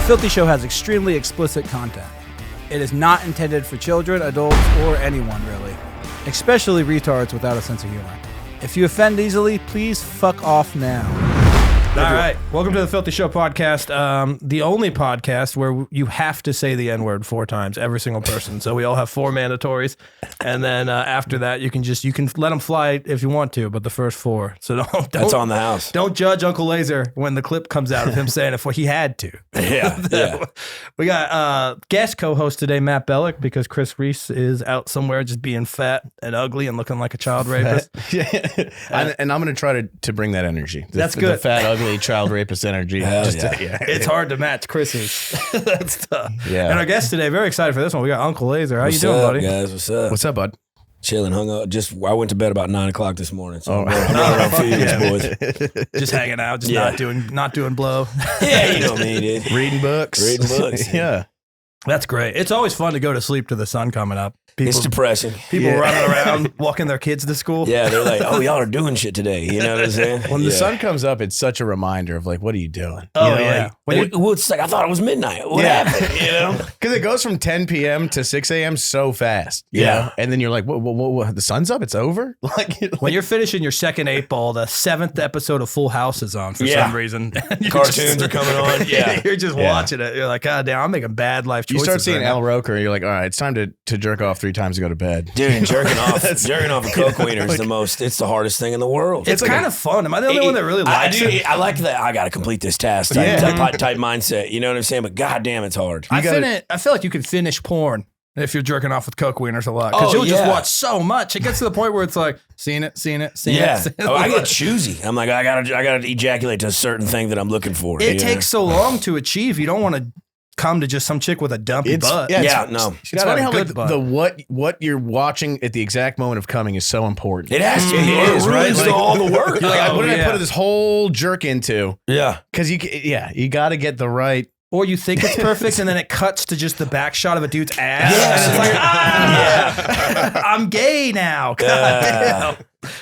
Filthy Show has extremely explicit content. It is not intended for children, adults, or anyone, really. Especially retards without a sense of humor. If you offend easily, please fuck off now. All right. Welcome to the Filthy Show podcast, the only podcast where you have to say the N-word 4 times, every single person. So we all have 4 mandatories. And then after that, you can let them fly if you want to, but the first 4. So don't That's on the house. Don't judge Uncle Lazer when the clip comes out of him saying if he had to. Yeah. We got guest co-host today, Matt Bellak, because Rees is out somewhere just being fat and ugly and looking like a child rapist. And I'm going to try to bring that energy. That's good. The fat, ugly child rapist energy. It's hard to match Chris's. That's tough. Yeah. And our guest today, very excited for this one. We got Uncle Lazer. How you doing, buddy? Guys? What's up? What's up, bud? Chilling, hung up. I went to bed about 9 o'clock this morning. So I'm around these boys. Just hanging out, just not doing blow. Yeah, you know me, dude. Reading books. Yeah. That's great. It's always fun to go to sleep to the sun coming up. It's depressing. People running around, walking their kids to school. Yeah, they're like, oh, y'all are doing shit today. You know what I'm saying? When the sun comes up, it's such a reminder of like, what are you doing? Oh, you know, yeah. It's like, I thought it was midnight. What happened? You know? Because it goes from 10 p.m. to 6 a.m. so fast. Yeah. And then you're like, what, the sun's up? It's over? When you're finishing your second 8 ball, the 7th episode of Full House is on for some reason. Cartoons are coming on. Yeah. You're just watching it. You're like, God damn, I'm making bad life choices. You start seeing Al Roker, and you're like, all right, it's time to jerk off 3 times to go to bed. Dude, jerking off a coke wiener is it's the hardest thing in the world. It's kind of fun. Am I the only one that really likes it? I like that. I got to complete this task type mindset. You know what I'm saying? But goddamn, it's hard. I feel like you can finish porn if you're jerking off with coke wieners a lot, because you'll just watch so much. It gets to the point where it's like seen it. I get choosy. I'm like, I gotta ejaculate to a certain thing that I'm looking for. It takes so long to achieve. You don't want to come to just some chick with a dumpy butt. It's funny how like what you're watching at the exact moment of coming is so important. It has to. It is, right? It's all the work. You're like, what did I put this whole jerk into? Yeah. Because you got to get the right. Or you think it's perfect, and then it cuts to just the back shot of a dude's ass. And it's like, I'm gay now. God damn.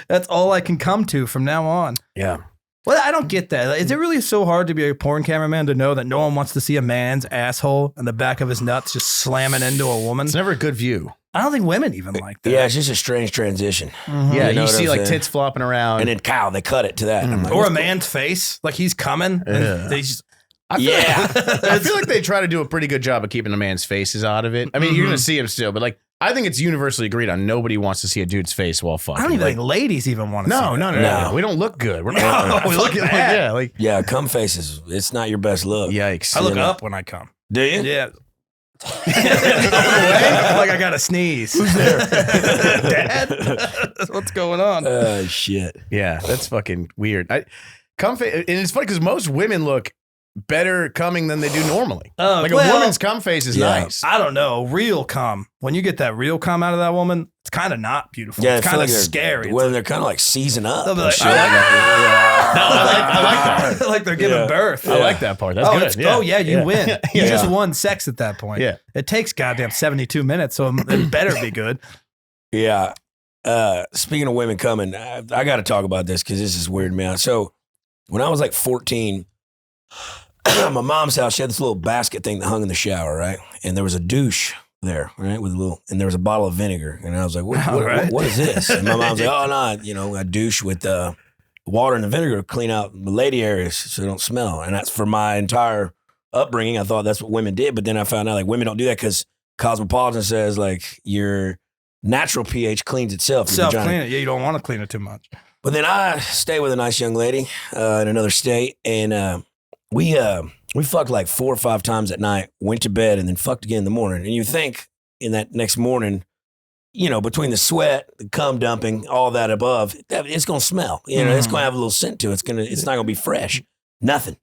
That's all I can come to from now on. Yeah. Well, I don't get that. Is it really so hard to be a porn cameraman to know that no one wants to see a man's asshole and the back of his nuts just slamming into a woman? It's never a good view. I don't think women even like that. Yeah, it's just a strange transition. Mm-hmm. Yeah, you see like tits flopping around. And then they cut it to that. Mm-hmm. Or a man's face, like he's coming. And they just... I feel like they try to do a pretty good job of keeping a man's faces out of it. I mean, you're going to see him still, but like, I think it's universally agreed on nobody wants to see a dude's face while fucking. I don't even think ladies even want to see that. No. We don't look good. We're not. We look bad. Cum faces. It's not your best look. Yikes. I look up when I come. Do you? Yeah. Like I got to sneeze. Who's there? Dad? What's going on? Oh, shit. Yeah, that's fucking weird. And it's funny because most women look better coming than they do normally. A woman's cum face is nice. I don't know. Real cum. When you get that real cum out of that woman, it's kind of not beautiful. Yeah, it's kind of scary. Well, they're kind of like seizing up. They'll be like, I like that. Like they're giving birth. I like that part. That's good. You win. You just won sex at that point. Yeah. It takes goddamn 72 minutes, so it better be good. Yeah. Speaking of women coming, I got to talk about this because this is weird, man. So when I was like 14, my mom's house, she had this little basket thing that hung in the shower, right? And there was a douche there, right? And there was a bottle of vinegar. And I was like, what is this? And my mom's like, oh, no, a douche with water and the vinegar to clean out the lady areas so they don't smell. And that's for my entire upbringing. I thought that's what women did. But then I found out like women don't do that because Cosmopolitan says like your natural pH cleans itself. Self-clean it. Yeah, you don't want to clean it too much. But then I stayed with a nice young lady in another state. And we fucked like 4 or 5 times at night, went to bed, and then fucked again in the morning. And you think in that next morning, you know, between the sweat, the cum dumping, all that above, it's going to smell. You know, it's going to have a little scent to it. It's not going to be fresh. Nothing.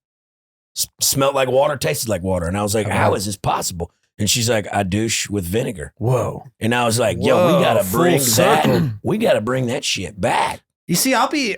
Smelled like water, tasted like water. And I was like, how is this possible? And she's like, I douche with vinegar. Whoa. And I was like, yo, we got to bring that shit back. You see, I'll be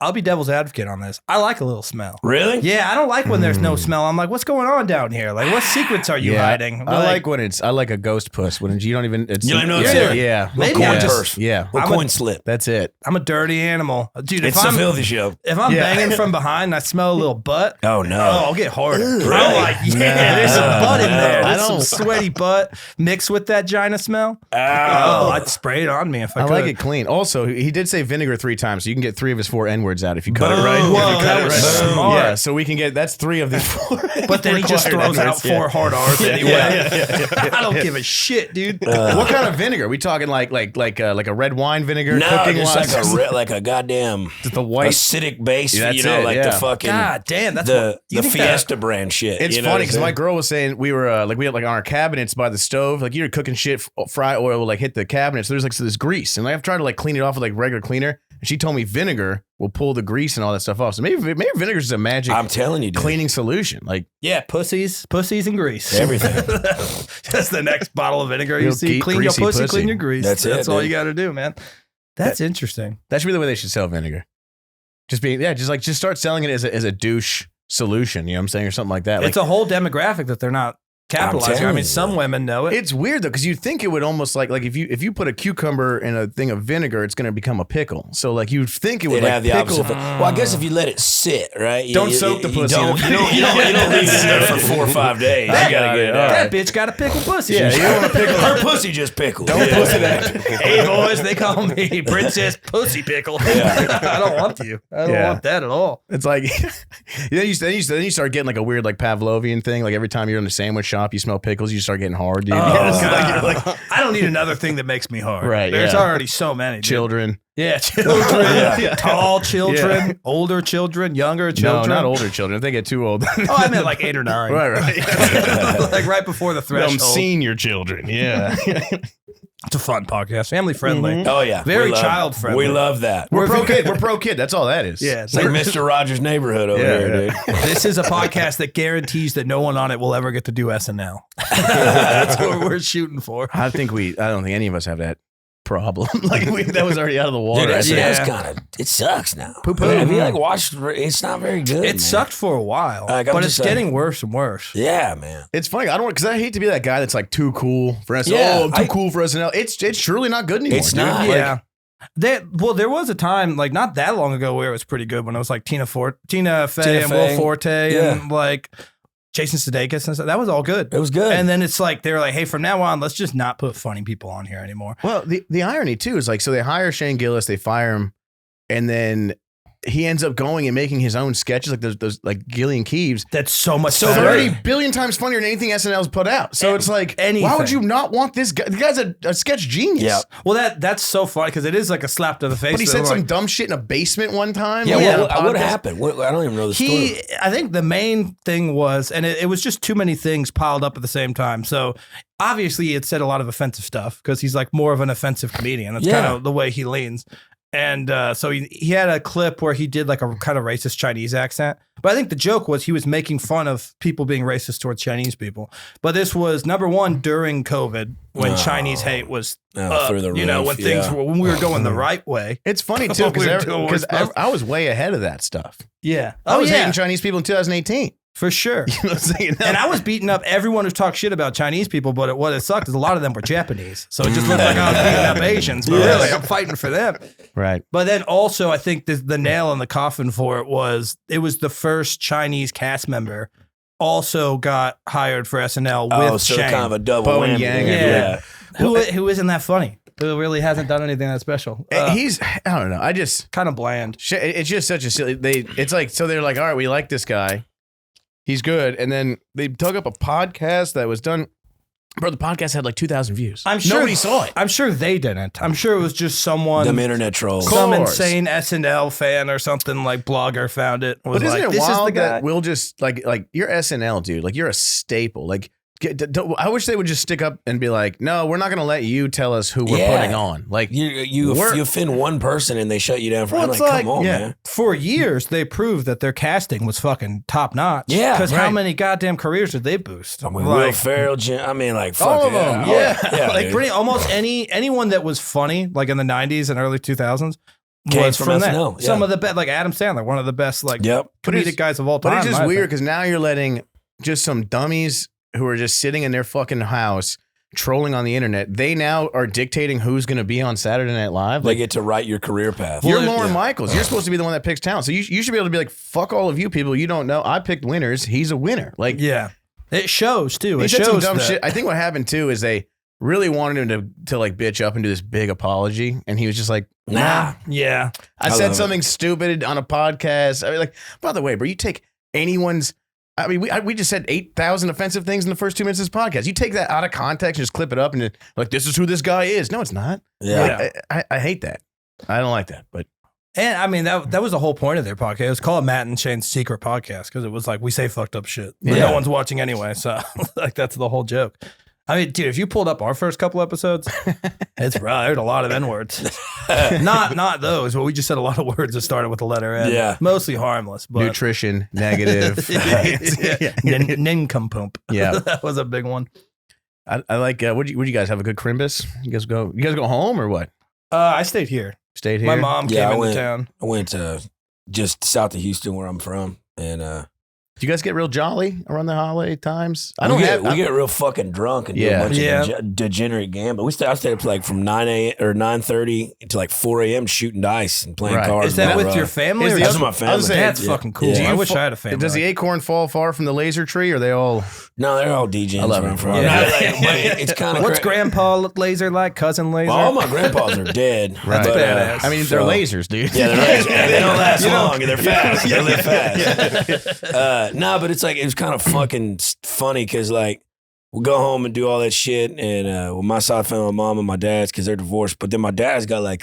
I'll be devil's advocate on this. I like a little smell. Really? Yeah, I don't like when there's no smell. I'm like, what's going on down here? Like, what secrets are you hiding? I like when I like a ghost puss when you don't even. You don't even know it's there. Yeah. Maybe I'm just. Yeah. Coin slip. That's it. I'm a dirty animal, dude. It's a filthy show. If I'm banging from behind and I smell a little butt, oh no, I'll get harder. Really? I'm like, there's some butt in there. I There's don't. some sweaty butt mixed with that gina smell. Oh. I'd spray it on me if I could. like it clean. Also, he did say vinegar 3 times, so you can get 3 of his 4 N-words out if you cut it right. Whoa, that was smart. Yeah, so we can get that's 3 of the 4. But then he just throws out 4 hard R's anyway. I don't give a shit, dude. What kind of vinegar? We talking like a red wine vinegar? No, cooking just wise? like a goddamn the white acidic base. Yeah, you know, that's it, like yeah. the fucking God damn, that's the you think Fiesta brand shit. It's you know funny what I'm because my saying? girl was saying we were we had like on our cabinets by the stove, like you're cooking shit, fry oil will like hit the cabinets. So there's like this grease, and I've tried to like clean it off with like regular cleaner, and she told me vinegar will pull the grease and all that stuff off. So maybe vinegar is a magic. I'm telling you, dude. Cleaning solution. Like Yeah, pussies and grease. Everything. That's the next bottle of vinegar you Real see. Clean your greasy pussy, clean your grease. That's it, all dude. you got to do, man. That's interesting. that's really the way they should sell vinegar. Just start selling it as a douche solution. You know what I'm saying, or something like that. Like, It's a whole demographic that they're not capitalizing. I telling mean, you, some women know it. it's weird though, because you'd think it would almost like if you put a cucumber in a thing of vinegar, it's going to become a pickle. So like you'd think it would It'd like have the pickle. opposite effect. Well, I guess if you let it sit, right? Don't soak the pussy. You don't leave it there for 4 or 5 days. You gotta get it out. That bitch got a pickle pussy. Yeah, you don't want to pickle Her pussy just pickled. Don't pussy that. Hey boys, they call me Princess Pussy Pickle. I don't want you. I don't want that at all. It's like then you start getting like a weird like Pavlovian thing. Like every time you're in the sandwich shop, you smell pickles, you start getting hard, dude. You're like, I don't need another thing that makes me hard. Right, There's yeah. already so many. Dude. Children. Yeah, children. Tall children, older children, younger children. No, not older children. If they get too old. Oh, I meant like 8 or 9. right. Like right before the threshold. Senior children. Yeah. It's a fun podcast, family friendly. Oh yeah, Very We love- child friendly. We love that. We're pro kid. We're pro kid. That's all that is. Yeah, It's like Mr. Rogers' Neighborhood over here, dude. This is a podcast that guarantees that no one on it will ever get to do SNL. That's what we're shooting for. I don't think any of us have that problem. That was already out of the water. Dude, I that's think. kind of, it sucks now. Poo-poo. Have you like watched, it's not very good, man. It sucked for a while, Like, I'm but just it's saying. getting worse and worse. Yeah, man. It's funny. I don't because I hate to be that guy that's like too cool for SNL. Yeah, I'm too cool for SNL. It's truly not good anymore. It's dude. not. Like, Yeah. There was a time, like not that long ago, where it was pretty good when it was like Tina Fey and Will Forte and like Jason Sudeikis and stuff. That was all good. It was good. And then it's like they were like, hey, from now on, let's just not put funny people on here anymore. Well, the irony too is like, so they hire Shane Gillis, they fire him, and then he ends up going and making his own sketches, like those like Gillian Keeves. That's so much So better. 30 billion times funnier than anything SNL's put out. So it's like, why would you not want this guy? The guy's a sketch genius. Yeah. Well, that's so funny because it is like a slap to the face. But he said They're some like- dumb shit in a basement one time. Yeah, like, on a what podcast. happened? I don't even know the story. I think the main thing was, and it was just too many things piled up at the same time. So obviously he had said a lot of offensive stuff because he's like more of an offensive comedian. That's kind of the way he leans. And so he had a clip where he did like a kind of racist Chinese accent. But I think the joke was he was making fun of people being racist towards Chinese people. But this was number one during COVID when Chinese hate was through the you know, roof, when things were, when we were going the right way. It's funny too What we were doing because was- I was way ahead of that stuff. Yeah. I was hating Chinese people in 2018. For sure. You know what I'm saying? And I was beating up everyone who talked shit about Chinese people, but what it sucked is a lot of them were Japanese. So it just looked like I was beating up Asians, but really I'm fighting for them. Right. But then also I think the nail in the coffin for it was the first Chinese cast member also got hired for SNL with so Shane. kind of a double Bo and whammy. Yang, Yeah. Who isn't that funny? Who really hasn't done anything that special. I don't know. I just, kind of bland. it's just such a silly, it's like, so they're like, all right, we like this guy. He's good. And then they dug up a podcast that was done. Bro, the podcast had like 2,000 views. I'm sure Nobody saw it. I'm sure they didn't. I'm sure it was just someone, Them internet trolls. some course. insane SNL fan or something like blogger found it. Was But isn't like, it this is the wild guy. that we'll just like you're SNL, dude. Like you're a staple. Like I wish they would just stick up and be like, no, we're not going to let you tell us who we're putting on. Like You offend one person and they shut you down for. Well, I'm it's like, like- come on, yeah. man. For years, they proved that their casting was fucking top notch. Yeah, because how right. many goddamn careers did they boost? I mean, Will Ferrell, like fuck all of it. them. Yeah, like dude. pretty almost anyone that was funny, like in the '90s and early 2000s, Came was from from that. SNL, yeah. Some of the best, like Adam Sandler, one of the best like comedic guys of all time. But it's in just my weird opinion. because now you're letting just some dummies who are just sitting in their fucking house trolling on the internet. They now are dictating who's going to be on Saturday Night Live. They get to write your career path. You're Lorne Michaels. You're supposed to be the one that picks talent. So you should be able to be like, fuck all of you people. You don't know. I picked winners. He's a winner. Like, Yeah. It shows too. he It said some shows dumb that. shit. I think what happened too is they really wanted him to like bitch up and do this big apology. And he was just like, Nah. Yeah. I love said it. something stupid on a podcast. I mean, like, by the way, bro, you take anyone's. I mean, we just said 8,000 offensive things in the first 2 minutes of this podcast. You take that out of context and just clip it up and like, this is who this guy is. No, it's not. Yeah. Like, I hate that. I don't like that. But And I mean, that was the whole point of their podcast. It was called Matt and Shane's Secret Podcast because it was like, we say fucked up shit. But Yeah. no one's watching anyway. So like, that's the whole joke. I mean, dude, if you pulled up our first couple episodes, it's right. There's a lot of N-words. not those, but we just said a lot of words that started with the letter N. Yeah. Mostly harmless. But nutrition, negative. Nincompoop. Yeah. That was a big one. I like, would you guys have a good Crimbus? You guys go home or what? I stayed here. Stayed here? My mom Yeah, I came into went- town. I went just south of Houston where I'm from. And Do you guys get real jolly around the holiday times? we get real fucking drunk and do a bunch of degenerate gambling. I stayed up to like from 9 a.m. or 9:30 to like 4 a.m. shooting dice and playing Right. cards. Is that and with rough. your family? Is or the That's other- with my family. I was saying, That's Yeah. fucking cool. Yeah. I wish I had a family. Does the like acorn fall far from the laser tree, or are they all? No, they're all DJs. I love where I'm it. from. Yeah. It's kind of What's Grandpa Lazer like? Cousin Lazer? Well, all my grandpas are dead. Right. but, badass. I mean, they're lasers, dude. Yeah, they're lasers. They don't last long, and they're fast. They live fast. No, but it's like it was kind of fucking funny because like we'll go home and do all that shit, and well, my side family, my mom and my dad's, because they're divorced. But then my dad's got like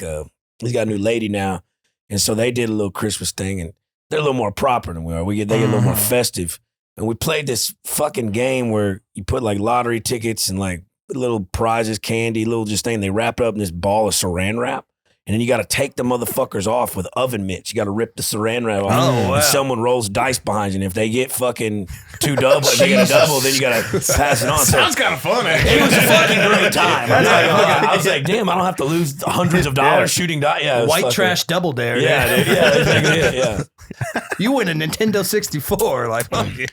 he's got a new lady now, and so they did a little Christmas thing, and they're a little more proper than we are. They get a little more festive, and we played this fucking game where you put like lottery tickets and like little prizes, candy, little just thing. They wrap it up in this ball of saran wrap. And then you got to take the motherfuckers off with oven mitts. You got to rip the saran wrap off. Oh, wow. And someone rolls dice behind you. And if they get fucking two double, if they get a double, then you got to pass it on. Sounds kind of fun, man. It was a fucking great time. I was like, damn, I don't have to lose hundreds of dollars shooting dice. Yeah, it was White fucking- trash double dare. Yeah, dude, yeah. You win a Nintendo 64. Like, fuck yeah.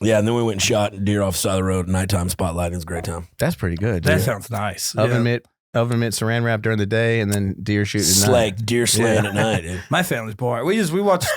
Yeah, and then we went and shot deer off the side of the road, nighttime spotlight. It was a great time. That's pretty good. That Dude. sounds nice. Oven Yeah. mitt, saran wrap during the day, and then deer shooting at night. Slag, deer slaying at night, dude. My family's boring. We watched.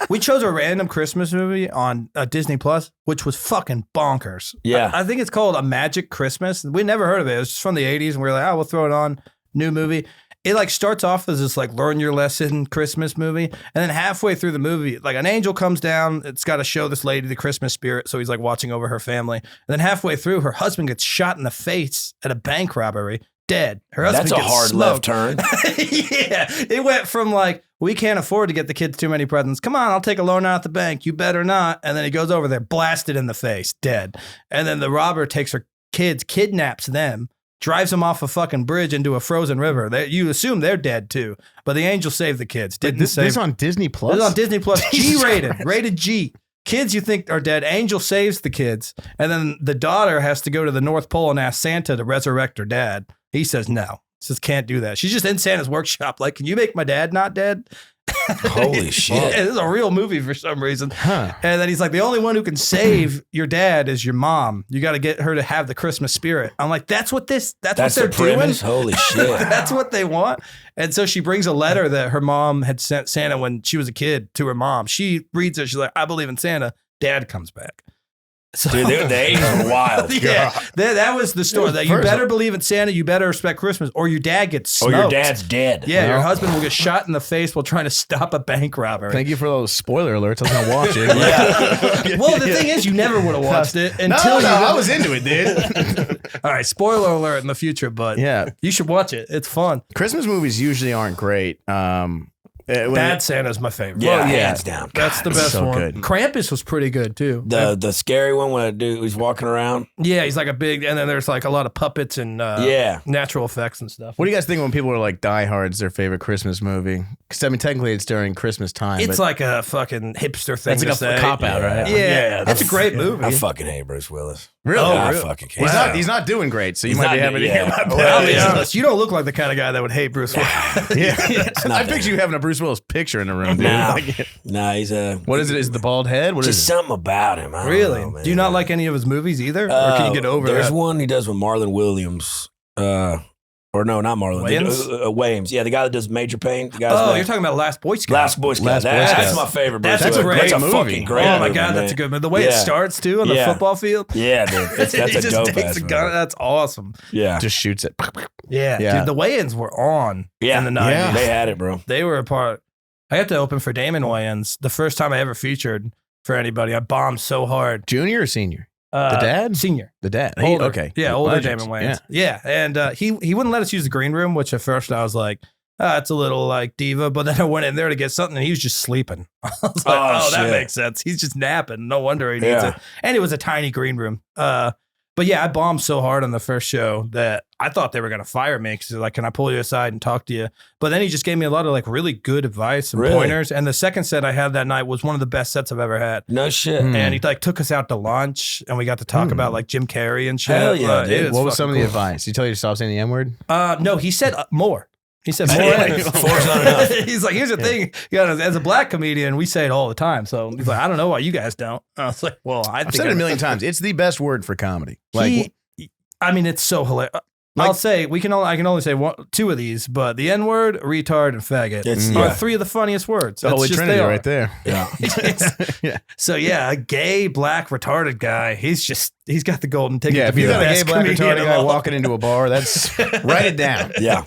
We chose a random Christmas movie on Disney Plus, which was fucking bonkers. Yeah. I think it's called A Magic Christmas. We never heard of it. It was just from the 80s, and we were like, oh, we'll throw it on. New movie. It like starts off as this like learn your lesson Christmas movie, and then halfway through the movie, like an angel comes down. It's got to show this lady the Christmas spirit, so he's like watching over her family. And then halfway through, her husband gets shot in the face at a bank robbery, dead. Her husband That's a gets hard smoked. left turn. Yeah, it went from like, we can't afford to get the kids too many presents. Come on, I'll take a loan out at the bank. You better not. And then he goes over there, blasted in the face, dead. And then the robber takes her kids, kidnaps them, drives them off a fucking bridge into a frozen river. You assume they're dead too, but the angel saved the kids. Didn't This save. is on Disney Plus. This is on Disney Plus. Jesus G-rated, rated G. Kids you think are dead. Angel saves the kids, and then the daughter has to go to the North Pole and ask Santa to resurrect her dad. He says no. He says can't do that. She's just in Santa's workshop. Like, can you make my dad not dead? Holy shit. Yeah, this is a real movie for some reason. Huh. And then he's like, the only one who can save your dad is your mom. You got to get her to have the Christmas spirit. I'm like, that's what That's they're the premise. doing. Holy shit. That's what they want. And so she brings a letter that her mom had sent Santa when she was a kid to her mom. She reads it. She's like, I believe in Santa. Dad comes back. So, Dude, the 80s were wild. yeah, that was the story. That you First- better believe in Santa. You better respect Christmas, or your dad gets Or smoked. your dad's dead. Yeah, your Well. husband will get shot in the face while trying to stop a bank robbery. Thank you for those spoiler alerts. I was gonna watch it. Well, the thing is, you never would have watched it No, until I was into it, dude. All right, spoiler alert in the future, but Yeah. you should watch it. It's fun. Christmas movies usually aren't great. Bad Santa's my favorite. Yeah, Well, yeah. hands down. That's the God, best so one. good. Krampus was pretty good too. The scary one when a dude was walking around. Yeah, he's like a big, and then there's like a lot of puppets and natural effects and stuff. What do you guys think when people are like Die Hard's their favorite Christmas movie? Because I mean, technically it's during Christmas time. It's but like a fucking hipster thing. that's like a cop out, right? Yeah, that's a great movie. I fucking hate Bruce Willis. Really? I really? fucking can't. He's not doing great, so you might He's be not having to doing- hear yeah. my Well, I'll be bad. honest, you don't look like the kind of guy that would hate Bruce Willis. Yeah, not I that picture you having a Bruce Willis picture in the room. Dude. Nah, Like, nah, he's a. what is it? Is it the bald head? What is Just it? something about him. I don't Really? know, man. Do you not like any of his movies either? Or can you get over There's that? one he does with Marlon Williams. Or no, not Marlon. Wayans? Wayans. Yeah, the guy that does Major Pain. The guy's Oh, name. you're talking about Last Boy Scout. Last Boy Scout. Last Boy That's Scout. my favorite. That's Bruce a Willis. great That's a movie. fucking great Oh my movie, God, man. that's a good one. The way it Yeah. starts too on the Yeah. football field. Yeah, dude. That's he a just dope takes ass a gun. movie. That's awesome. Yeah. Just shoots it. Yeah, Yeah. dude. The Wayans were on Yeah. in the 90s. Yeah. They had it, bro. They were a part. I got to open for Damon Wayans the first time I ever featured for anybody. I bombed so hard. Junior or senior? The dad? Senior. The dad. Older. Okay. Yeah, older Legends. Damon Wayans. Yeah. And he wouldn't let us use the green room, which at first I was like, it's a little like diva. But then I went in there to get something and he was just sleeping. I was like, Oh, that shit. makes sense. He's just napping. No wonder he needs Yeah. it. And it was a tiny green room. But yeah, I bombed so hard on the first show that I thought they were going to fire me because they're like, can I pull you aside and talk to you? But then he just gave me a lot of like really good advice and Really? pointers. And the second set I had that night was one of the best sets I've ever had. No shit. Hmm. And he like took us out to lunch and we got to talk about like Jim Carrey and shit. Hell yeah, It dude. What was some of the fucking advice? Did he tell you to stop saying the N word? cool. No, he said more. He said more. Yeah, four's not enough. He's like, here's the thing. You know, as a black comedian, we say it all the time. So he's like, I don't know why you guys don't. I was like, well, I I've think said it a million times. It's the best word for comedy. Like, I mean, it's so hilarious. I'll say I can only say two of these, but the N word, retard, and faggot It's- are yeah. three of the funniest words. the That's Holy just Trinity they are. right there. Yeah. Yeah. So yeah, a gay black retarded guy. He's got the golden ticket Yeah, to if be you the got a gay best black comedian retarded of guy all. walking into a bar, that's write it down. Yeah.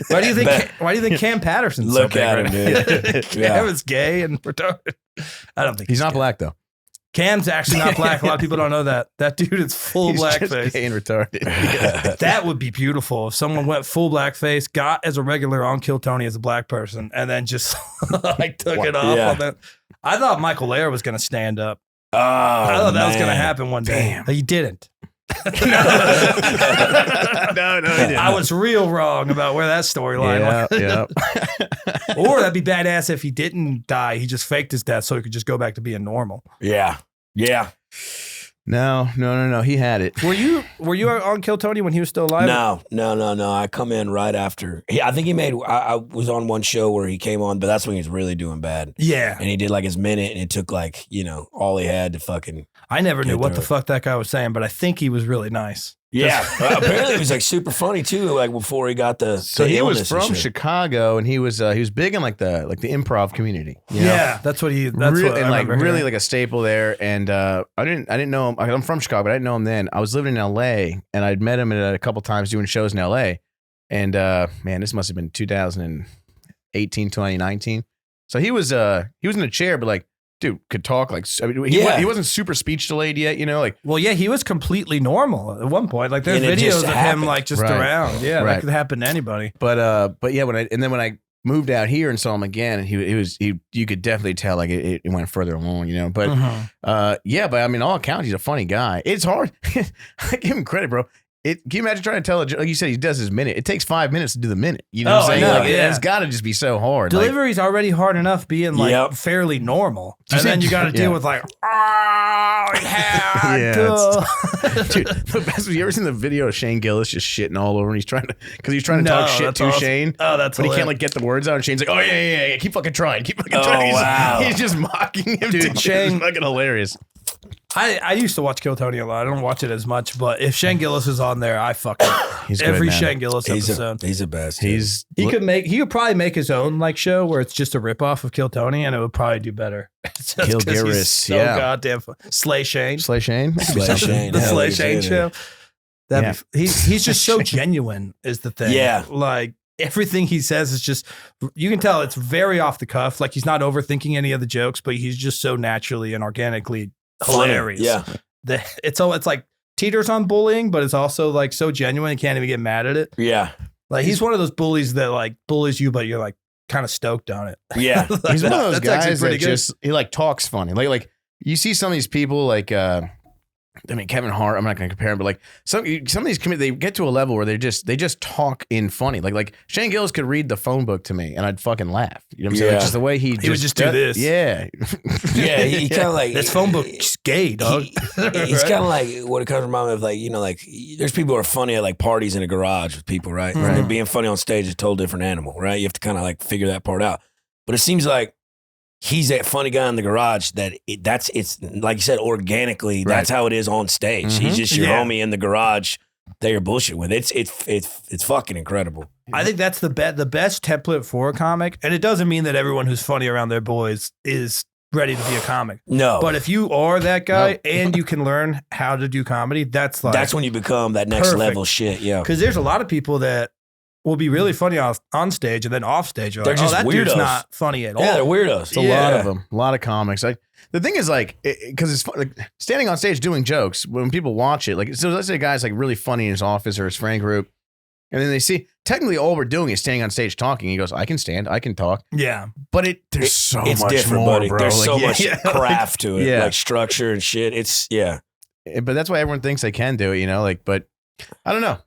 Why do you think? Bet. Why do you think Cam Patterson's Look so big at right him, now? dude. Cam Yeah. is gay and retarded. I don't think He's not gay. black though. Cam's actually not black. A lot of people don't know that. That dude is full He's just blackface. gay and retarded. That would be beautiful if someone went full blackface, got as a regular on Kill Tony as a black person, and then just like took it off. Yeah. On that. I thought Michael Layer was going to stand up. Oh, I thought that was going to man. happen one day. Damn. But he didn't. no, he didn't. I was real wrong about where that storyline Yeah, went. yeah. Or that'd be badass if he didn't die. He just faked his death so he could just go back to being normal. Yeah. Yeah. No. He had it. Were you on Kill Tony when he was still alive? No. I come in right after. I think he made. I was on one show where he came on, but that's when he was really doing bad. Yeah. And he did like his minute, and it took like all he had to fucking. I never knew Get what through the it. fuck that guy was saying, but I think he was really nice. Yeah. Apparently, he was like super funny too. Like before he got the. So the he was illness and from shit. Chicago, and he was big in like the improv community. you know? Yeah, that's what he. That's Real- what I and like remember really hearing. like a staple there. And I didn't know him. I'm from Chicago, but I didn't know him then. I was living in LA, and I'd met him at a couple times doing shows in LA. And man, this must have been 2018, 2019. So he was in a chair, but like, dude, could talk like. I mean, Yeah. he wasn't super speech delayed yet, like. Well, yeah, he was completely normal at one point. Like there's And it videos just of him happened. like just Right. around. Yeah, Right. that could happen to anybody. But yeah, when I moved out here and saw him again, and you could definitely tell like it went further along, But yeah, but I mean, all accounts, he's a funny guy. It's hard. I give him credit, bro. Can you imagine trying to tell a joke? Like you said, he does his minute. It takes 5 minutes to do the minute. You know Oh, what I'm saying? I know, Like, yeah. It's got to just be so hard. Like, Delivery's already hard enough being like Yep. fairly normal, you and say- then you got to deal yeah. with like, oh yeah, Yeah, duh." dude, the best. You ever seen the video of Shane Gillis just shitting all over, and he's trying to No, talk shit that's to awesome. Shane. Oh, that's But he can't hilarious. like get the words out, and Shane's like, "Oh yeah, keep fucking trying, Oh, wow. He's just mocking him, Dude, Shane, Shane- fucking hilarious. I used to watch Kill Tony a lot. I don't watch it as much, but if Shane Gillis is on there, I fuck it. He's good, Every man. Shane Gillis episode. He's the best. dude. He could probably make his own like show where it's just a ripoff of Kill Tony, and it would probably do better. Just 'cause Gillis, he's so yeah. goddamn fun. Slay Shane, Slay Shane. Slay Shane. the Hell, Slay he's Shane in show. it. He's just so genuine. Is the thing? Yeah. like everything he says is just you can tell it's very off the cuff. Like he's not overthinking any of the jokes, but he's just so naturally and organically Funny. hilarious. Yeah. It's like teeters on bullying, but it's also like so genuine. You can't even get mad at it. Yeah. Like he's one of those bullies that like bullies you, but you're like kind of stoked on it. Yeah. He's one of those That's actually guys pretty that good. just he like talks funny. Like you see some of these people like I mean Kevin Hart. I'm not going to compare him, but like some of these they get to a level where they just talk in funny. Like Shane Gillis could read the phone book to me and I'd fucking laugh. You know what I'm saying? Like, just the way he would just do this. Yeah. Yeah, he kind of like This phone book's gay, dog. He's kind of like what it comes to remind me of, like, you know, like there's people who are funny at like parties in a garage with people, right? Mm-hmm. Right. Being funny on stage is a total different animal, right? You have to kind of like figure that part out. But it seems like he's that funny guy in the garage that it's like you said, organically, that's how it is on stage. Mm-hmm. He's just your homie in the garage that you're bullshit with. It's fucking incredible. I think that's the best template for a comic. And it doesn't mean that everyone who's funny around their boys is ready to be a comic. No. But if you are that guy and you can learn how to do comedy, that's when you become that next perfect. level shit. Yeah. Because there's a lot of people that will be really funny on stage and then off stage. You're They're like, just that weirdos. dude's not funny at all. Yeah, they're weirdos. It's a lot of them. A lot of comics. Like the thing is, like, because it's fun, like standing on stage doing jokes. When people watch it, like, so let's say a guy's like really funny in his office or his friend group, and then they see technically all we're doing is standing on stage talking. He goes, "I can stand, I can talk." Yeah, but there's so it's much different, more, buddy. bro. There's Like, so yeah, much yeah. craft to it, Yeah. like structure and shit. It's But that's why everyone thinks they can do it, you know. Like, but I don't know.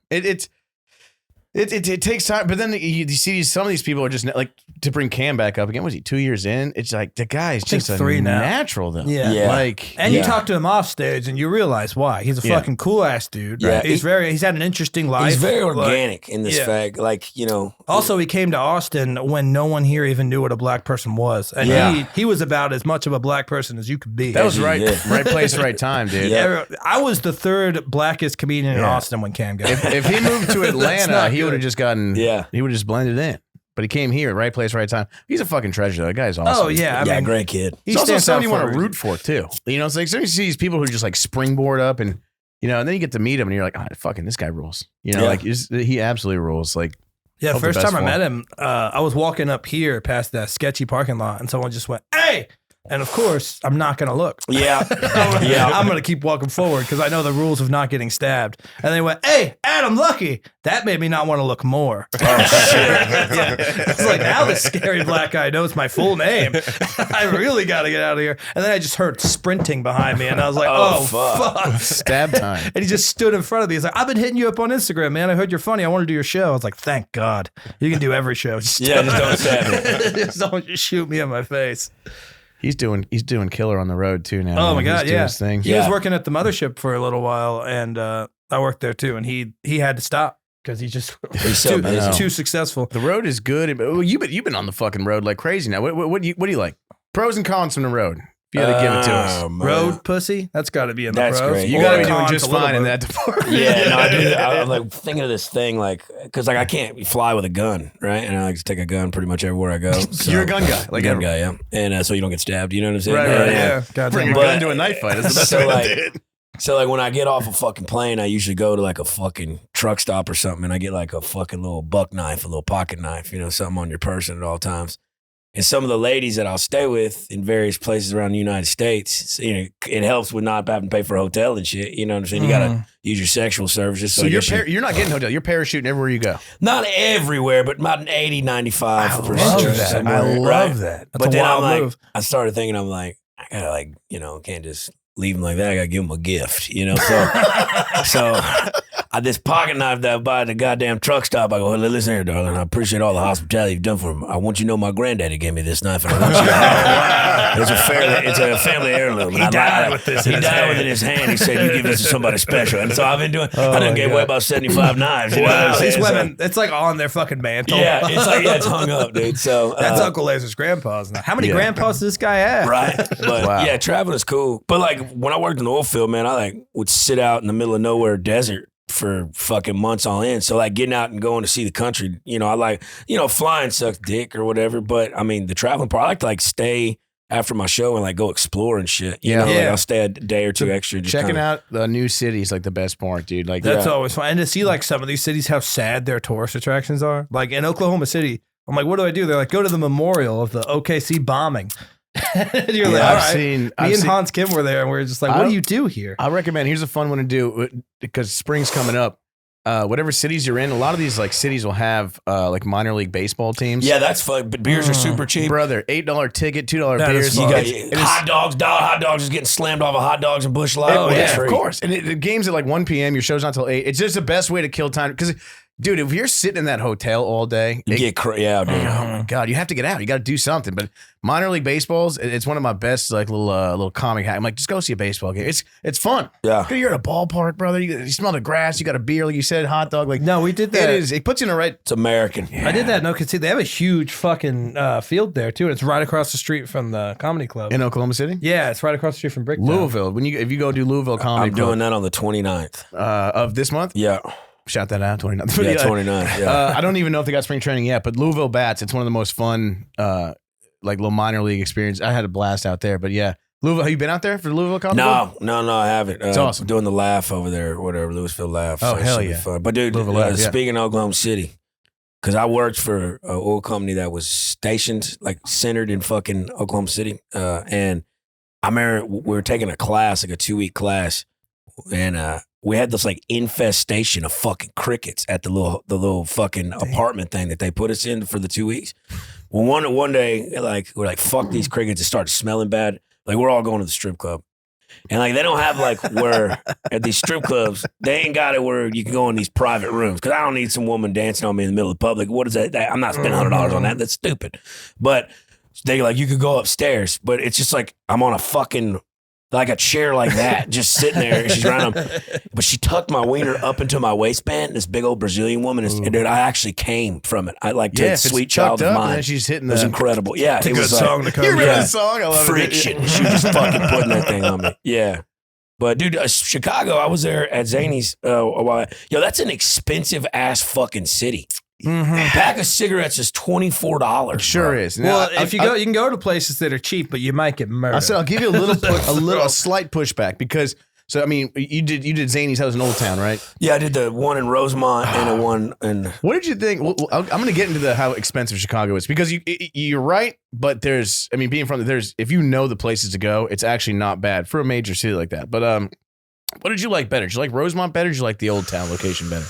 It takes time, but then you see some of these people are just like, to bring Cam back up again. Was he 2 years in? It's like the guy is just a 3 now. natural though. Yeah. Like, and you talk to him off stage and you realize why. He's a fucking cool ass dude. Yeah. Right? He's had an interesting life. he's very Like, organic in this fact. Like, you know. Also, he came to Austin when no one here even knew what a black person was, and he was about as much of a black person as you could be. that was right, Yeah. right place, right time, dude. Yeah. I was the third blackest comedian in Austin when Cam got here. If he moved to Atlanta, not he would have good. just gotten. Yeah. He would have just blended in. But he came here, right place, right time. He's a fucking treasure. That guy's awesome. Oh yeah, I mean, great kid. He's also stands someone out you for want a to reason. root for too. You know, it's like sometimes you see these people who just like springboard up and and then you get to meet him and you're like, fucking this guy rules. You know, like he absolutely rules. Like, Yeah, hope the first best time I for met him. him, I was walking up here past that sketchy parking lot, and someone just went, "Hey!" And of course, I'm not gonna look. Yeah. I'm gonna keep walking forward because I know the rules of not getting stabbed. And they went, "Hey, Adam, Luckey." That made me not want to look more. Oh shit. Yeah, it's like now this scary black guy knows my full name. I really got to get out of here. And then I just heard sprinting behind me, and I was like, "Oh, fuck. Stab time. And he just stood in front of me. He's like, "I've been hitting you up on Instagram, man. I heard you're funny. I want to do your show." I was like, "Thank God, you can do every show. Just Yeah, just don't stab me. just don't just shoot me in my face." He's doing killer on the road too now. Oh my man. God, He's doing yeah. his thing. He was working at the mothership for a little while, and I worked there too. And he had to stop because he's just He's so busy. too successful. The road is good. Well, you've been on the fucking road like crazy now. What do you like? Pros and cons from the road. If you had to give it to us. man. Road pussy, that's got to be in the That's pros. great. You Or got to be the doing cons just a little fine in bit. that department. Yeah, no, I do. I'm like thinking of this thing, like, because like I can't fly with a gun, right? And I like to take a gun pretty much everywhere I go. So, You're a gun guy, like gun guy, yeah. And so you don't get stabbed. You know what I'm saying? Right, Yeah, God Bring a damn. gun to a knife fight. That's the best So, way like, to do it. So like when I get off a fucking plane, I usually go to like a fucking truck stop or something, and I get like a fucking little buck knife, a little pocket knife, something on your person at all times. And some of the ladies that I'll stay with in various places around the United States, it helps with not having to pay for a hotel and shit. You know what I'm saying? You gotta use your sexual services. So you're not getting hotel. You're parachuting everywhere you go. not everywhere, but about 80, 95%. I love that. That's But a then wild I'm like, move. I started thinking, I'm like, I gotta like, can't just leave them like that. I gotta give them a gift, So this pocket knife that I buy at the goddamn truck stop, I go, hey, listen here, darling. I appreciate all the hospitality you've done for me. I want you to know my granddaddy gave me this knife, and I want you to have it. It's a family heirloom. He died with this in his hand. with it in his hand. He said, "You give this to somebody special." And so I've been doing. I done gave away about 75 knives. You know what I'm Wow, saying? these So- women, it's like on their fucking mantle. yeah, it's like it's hung up, dude. So That's Uncle Lazer's grandpa's now. How many grandpas does this guy have? right? But Wow. yeah, traveling is cool. But like when I worked in the oil field, man, I like would sit out in the middle of nowhere desert for fucking months on end. So like getting out and going to see the country, I like, flying sucks dick or whatever. But I mean, the traveling part, I like to like stay after my show and like go explore and shit. You know, like I'll stay a day or two extra. Just Checking kinda, out the new cities like the best part, dude. Like That's always fun. And to see like some of these cities, how sad their tourist attractions are. Like in Oklahoma City, I'm like, what do I do? They're like, go to the memorial of the OKC bombing. And you're like, all right. Me and Hans Kim were there and we are just like, what do you do here? I recommend, here's a fun one to do because spring's coming up. whatever cities you're in, a lot of these like cities will have like minor league baseball teams. Yeah, that's fun. But beers are super cheap. Brother, $8 ticket, $2 That beers. is You fun. got hot dogs. Hot dogs is getting slammed off of hot dogs and Busch Light. Oh, yeah, free. of course. And the game's at like 1 p.m. Your show's not till 8. It's just the best way to kill time. Because, dude, if you're sitting in that hotel all day, You get yeah, dude. oh my God, you have to get out. You got to do something. But minor league baseballs, it's one of my best like little comic hack. I'm like, just go see a baseball game. It's fun. Yeah. You're at a ballpark, brother. You smell the grass. You got a beer, like you said, hot dog. Like No, we did that. It puts you in the right. It's American. I did that. No, because they have a huge fucking field there too. And it's right across the street from the comedy club. In Oklahoma City? Yeah, it's right across the street from Bricktown. Louisville. If you go do Louisville Comedy I'm Club, doing that on the 29th. Of this month, Yeah. shout that out, 29. Yeah, 29th. Yeah. I don't even know if they got spring training yet, but Louisville Bats, it's one of the most fun, like little minor league experience. I had a blast out there, but yeah. Louisville, have you been out there for the Louisville Comedy Club? No, I haven't. It's awesome. Doing the laugh over there, or whatever, Louisville Laugh. Oh, it hell should be yeah. fun. But dude, Louisville Laugh, yeah. speaking of Oklahoma City, because I worked for an oil company that was stationed, like centered in fucking Oklahoma City. And I remember we were taking a class, like a 2-week class, and we had this like infestation of fucking crickets at the little fucking apartment thing that they put us in for the 2 weeks. Well, one day, like we're like, fuck these crickets. It started smelling bad. Like we're all going to the strip club, and like they don't have like where at these strip clubs they ain't got it where you can go in these private rooms because I don't need some woman dancing on me in the middle of the public. What is that? I'm not spending $100 on that. That's stupid. But they like you could go upstairs, but it's just like I'm on a fucking. Like a chair like that, just sitting there. She's around him. But she tucked my wiener up into my waistband. This big old Brazilian woman. And dude, I actually came from it. I like Yeah, did Sweet Child of Mine. And she's hitting It was the incredible. Yeah, it was song to come. You remember yeah. the song? I love Friction. She was just fucking putting that thing on me. Yeah. But dude, Chicago, I was there at Zany's a while. Yo, that's an expensive ass fucking city. Mm-hmm. A pack of cigarettes is $24. It sure bro. is. Well, Now, if you go, you can go to places that are cheap, but you might get murdered. I said I'll give you a slight pushback because I mean you did Zany's house in Old Town, right? Yeah, I did the one in Rosemont and the one in. What did you think? Well, I'm going to get into how expensive Chicago is because you're right, but being from there's if you know the places to go, it's actually not bad for a major city like that. But what did you like better? Did you like Rosemont better? Or did you like the Old Town location better?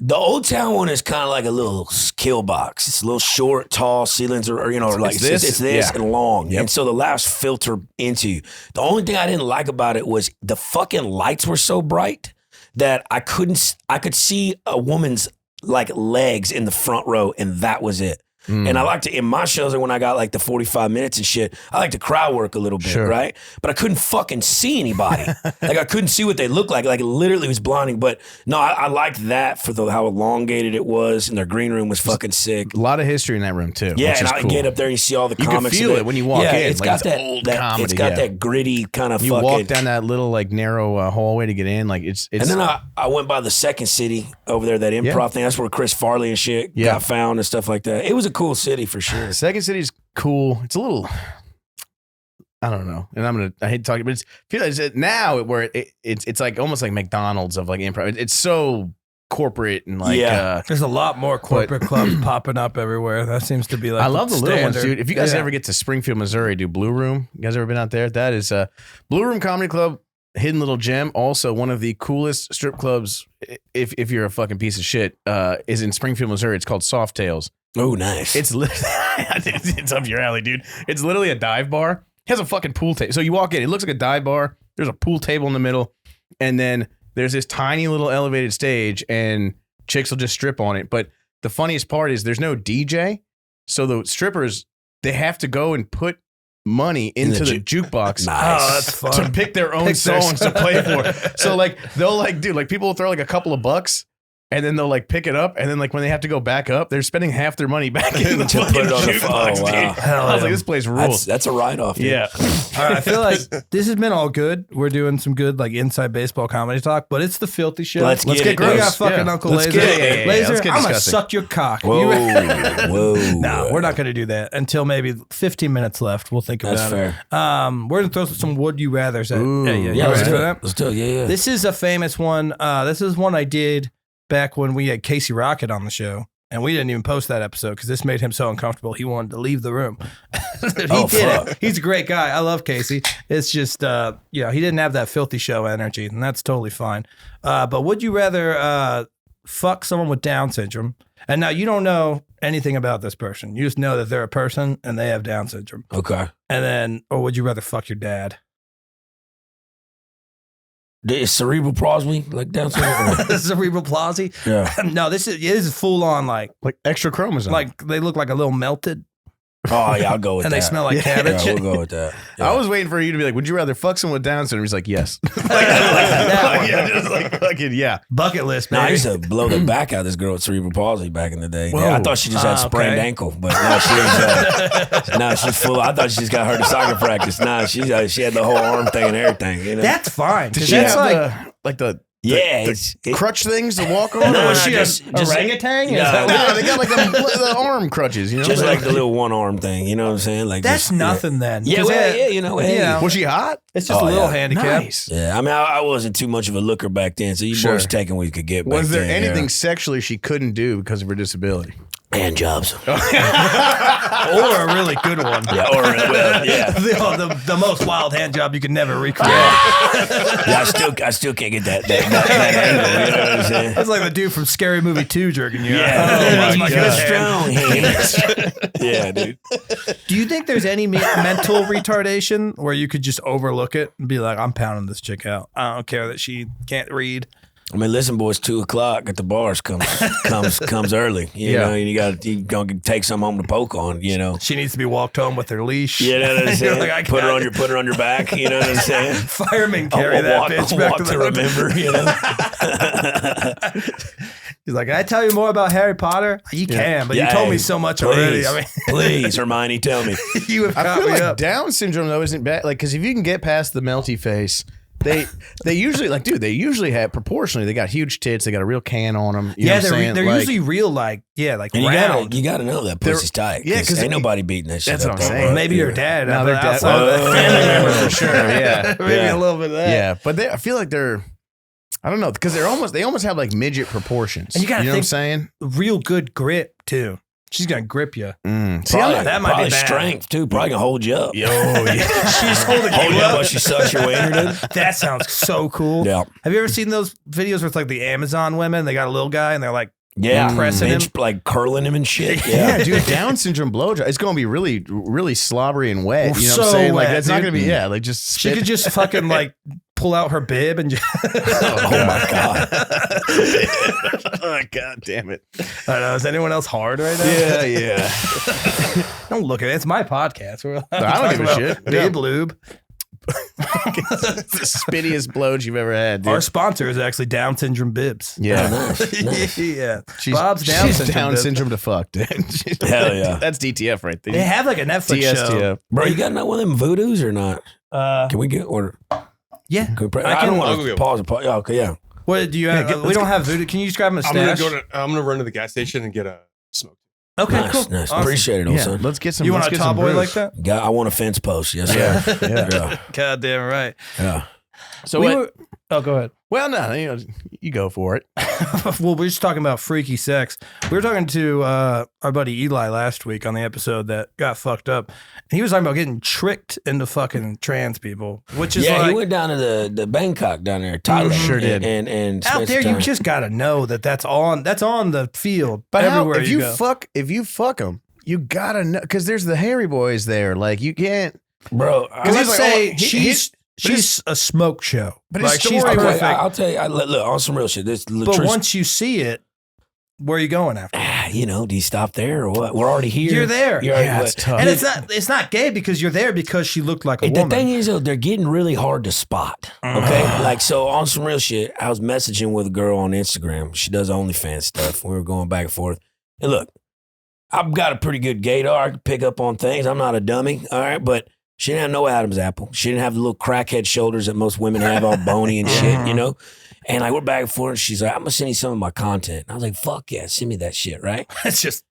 The Old Town one is kind of like a little kill box. It's a little short, tall, ceilings are like it's this Yeah. and long. Yep. And so the laughs filter into you. The only thing I didn't like about it was the fucking lights were so bright that I could see a woman's like legs in the front row and that was it. And I like to, in my shows, when I got like the 45 minutes and shit, I like to crowd work a little bit, Sure. right? But I couldn't fucking see anybody. Like I couldn't see what they looked like. Like it literally was blinding. But no, I liked that for how elongated it was. And their green room was fucking sick. A lot of history in that room too. Yeah, which and is I cool. get up there and you see all the You can comics. feel in it when you walk in. It's Like, got it's that old it's comedy, got yeah. that gritty kind of You fucking. walk down that little like narrow hallway to get in. Like it's. And then I went by the Second City over there, that improv thing. That's where Chris Farley and shit got found and stuff like that. It was a cool city for sure. Second City's cool. It's a little, I don't know, and I hate talking, but it's now where it's like almost like McDonald's of like improv. It's so corporate and like There's a lot more corporate clubs popping up everywhere. That seems to be like I love the little ones, standard. dude. If you guys ever get to Springfield, Missouri, do Blue Room. You guys ever been out there? That is Blue Room Comedy Club, hidden little gem. Also one of the coolest strip clubs. If you're a fucking piece of shit, is in Springfield, Missouri. It's called Soft Tails. Oh, nice. It's it's up your alley, dude. It's literally a dive bar. It has a fucking pool table. So you walk in, it looks like a dive bar. There's a pool table in the middle, and then there's this tiny little elevated stage, and chicks will just strip on it. But the funniest part is there's no DJ, so the strippers they have to go and put money into the jukebox. Nice. Oh, that's fun. To pick their own songs to play for. So like they'll like dude, like people will throw like a couple of bucks. And then they'll like pick it up, and then like when they have to go back up, they're spending half their money back in the To put fucking it on the jukebox, phone. Wow. dude. I was like, this place rules. That's a write-off. Dude. Yeah. All right, I feel like this has been all good. We're doing some good like inside baseball comedy talk, but it's the filthy show. Let's get it, We got Gross. fucking Yeah. Uncle Let's Lazer. get it. Yeah, Lazer, let's get I'm gonna disgusting. suck your cock. Whoa. Whoa. No, we're not going to do that until maybe 15 minutes left. We'll think That's about fair. it. We're going to throw some would you rather's at. Ooh. You Yeah, let's ready do for it. that? Let's do it. Yeah. This is a famous one. This is one I did back when we had Casey Rocket on the show. and we didn't even post that episode because this made him so uncomfortable. He wanted to leave the room. He fuck. it. He's a great guy. I love Casey. It's just, he didn't have that filthy show energy, and that's totally fine. But would you rather fuck someone with Down syndrome? And now you don't know anything about this person. You just know that they're a person and they have Down syndrome. Okay. And then, or would you rather fuck your dad? Is cerebral palsy like Down syndrome? Cerebral palsy? Yeah. No, this is full on like extra chromosome. like they look like a little melted. Oh yeah, I'll go with And that. they smell like cabbage. Yeah, we'll go with that. Yeah. I was waiting for you to be like, would you rather fuck someone with Down syndrome? He's like, yes. Yeah. Bucket list, No, baby. I used to blow the back out of this girl with cerebral palsy back in the day. Whoa. Yeah, I thought she just had sprained okay. ankle, but no, she was. She's full. I thought she just got hurt at soccer practice. Nah, she had the whole arm thing and everything. You know? That's fine. Did 'cause she that's have like the yeah, crutch things to walk on? No, Or she just just orangutan? No, Is that no, they got like the arm crutches, you know? just like the little one arm thing. You know what I'm saying? Like that's just, nothing then. Yeah, 'Cause well, that- yeah, you know, hey. Was she hot? It's just Oh, a little yeah. handicap. Nice. Yeah, I mean, I wasn't too much of a looker back then, so you Sure. boys taking what you could get. Was back there then, anything yeah. sexually she couldn't do because of her disability? hand jobs? Or a really good one. Yeah, or well, yeah. The most wild hand job you could never recreate. Yeah, I still can't get that angle. You know what I'm saying? That's like the dude from Scary Movie 2 jerking you. Yeah, out. that's Oh my my good God. strong hands. Yeah, dude. Do you think there's any mental retardation where you could just overlook it and be like, I'm pounding this chick out. I don't care that she can't read. I mean, listen, boys, 2:00 at the bars comes early. You know, and you gonna take some home to poke on. You know, She needs to be walked home with her leash. you know what I'm saying? Like, I put got her on your back. You know what I'm saying? Firemen carry I'll that walk, bitch I'll back walk to the remember. You know. He's like, can I tell you more about Harry Potter? You can, but you told me so much already. I mean, please, Hermione, tell me. you have I caught feel me like up. Down syndrome though isn't bad. Like, because if you can get past the melty face, they usually they usually have proportionally. They got huge tits. They got a real can on them. You know what I'm saying? they're Like, usually real, like And round. you gotta know that pussy's tight. yeah, 'cause 'cause ain't nobody beating that shit. that's up what I'm there, saying. bro. Maybe your dad. No, but their dad. outside of that, Oh. Family member for sure. Yeah, maybe yeah. a little bit of that. Yeah, but I feel like they're. I don't know because they almost have like midget proportions. And you gotta know what I'm think- saying? Real good grip too. She's gonna grip you. See, Probably, that might be probably bad. strength too. Probably gonna hold you up. yeah. She's holding Hold you you up up. while she sucks your wiener, dude. That sounds so cool. Yeah. Have you ever seen those videos where it's like the Amazon women? They got a little guy and they're like, Yeah, Pressing and him. like curling him and shit. Yeah, Yeah, dude, Down syndrome blowjob. It's going to be really, really slobbery and wet. You know what I'm So saying? Like, wet, it's not dude. going to be, like just she spit. could just fucking like pull out her bib and just, Oh my god. Oh, God damn it. I don't know. Is anyone else hard right now? Yeah. Don't look at it. It's my podcast. We're I don't give a shit. Bib lube. The spittiest blowj you've ever had, dude. Our sponsor is actually Down syndrome bibs. Yeah. Nice. Yeah. She's, Bob's Down she's syndrome. Down bib. syndrome to fuck, dude. Hell yeah. That's DTF right there. They have like a Netflix show. DSTF. Bro, you got one of them voodoos or not? Can we get order? Yeah. Can we pray? I I, can- don't I'll want go to get pause. Yeah, okay, yeah. What do you have? let's we don't have voodoo. Can you just grab him a I'm gonna stash? I'm gonna run to the gas station and get a smoke. Okay, Nice, cool. nice. Awesome. Appreciate it, old Yeah, son. let's get some. You let's want a get some tall boy brews. like that? I want a fence post. Yes, sir. Yeah. God damn right. Yeah. So We what? were- oh, go ahead. Well, no, you go for it. Well, we're just talking about freaky sex. We were talking to our buddy Eli last week on the episode that got fucked up. And he was talking about getting tricked into fucking trans people, which is Yeah, like he went down to the Bangkok down there, Thailand. Sure did. And out spent there. some You time. just got to know that's on the field. But everywhere if you you go. if you fuck them, you gotta know because there's the hairy boys there. Like you can't. Bro, Because Let's he's like, say oh, she's a smoke show. but his Like she's story- perfect. I'll tell you. Look, on some real shit. This But once you see it, where are you going after? do you stop there or what? We're already here. You're there. You're already, Yeah, it's tough. And it's not gay because you're there because she looked like a The woman. thing is, though, they're getting really hard to spot. Okay, like so on some real shit. I was messaging with a girl on Instagram. She does OnlyFans stuff. We were going back and forth. And look, I've got a pretty good gaydar. I can pick up on things. I'm not a dummy. All right, but she didn't have no Adam's apple. She didn't have the little crackhead shoulders that most women have, all bony and shit. You know. And like we're back and forth. And she's like, "I'm gonna send you some of my content." And I was like, "Fuck yeah, send me that shit." Right. It's just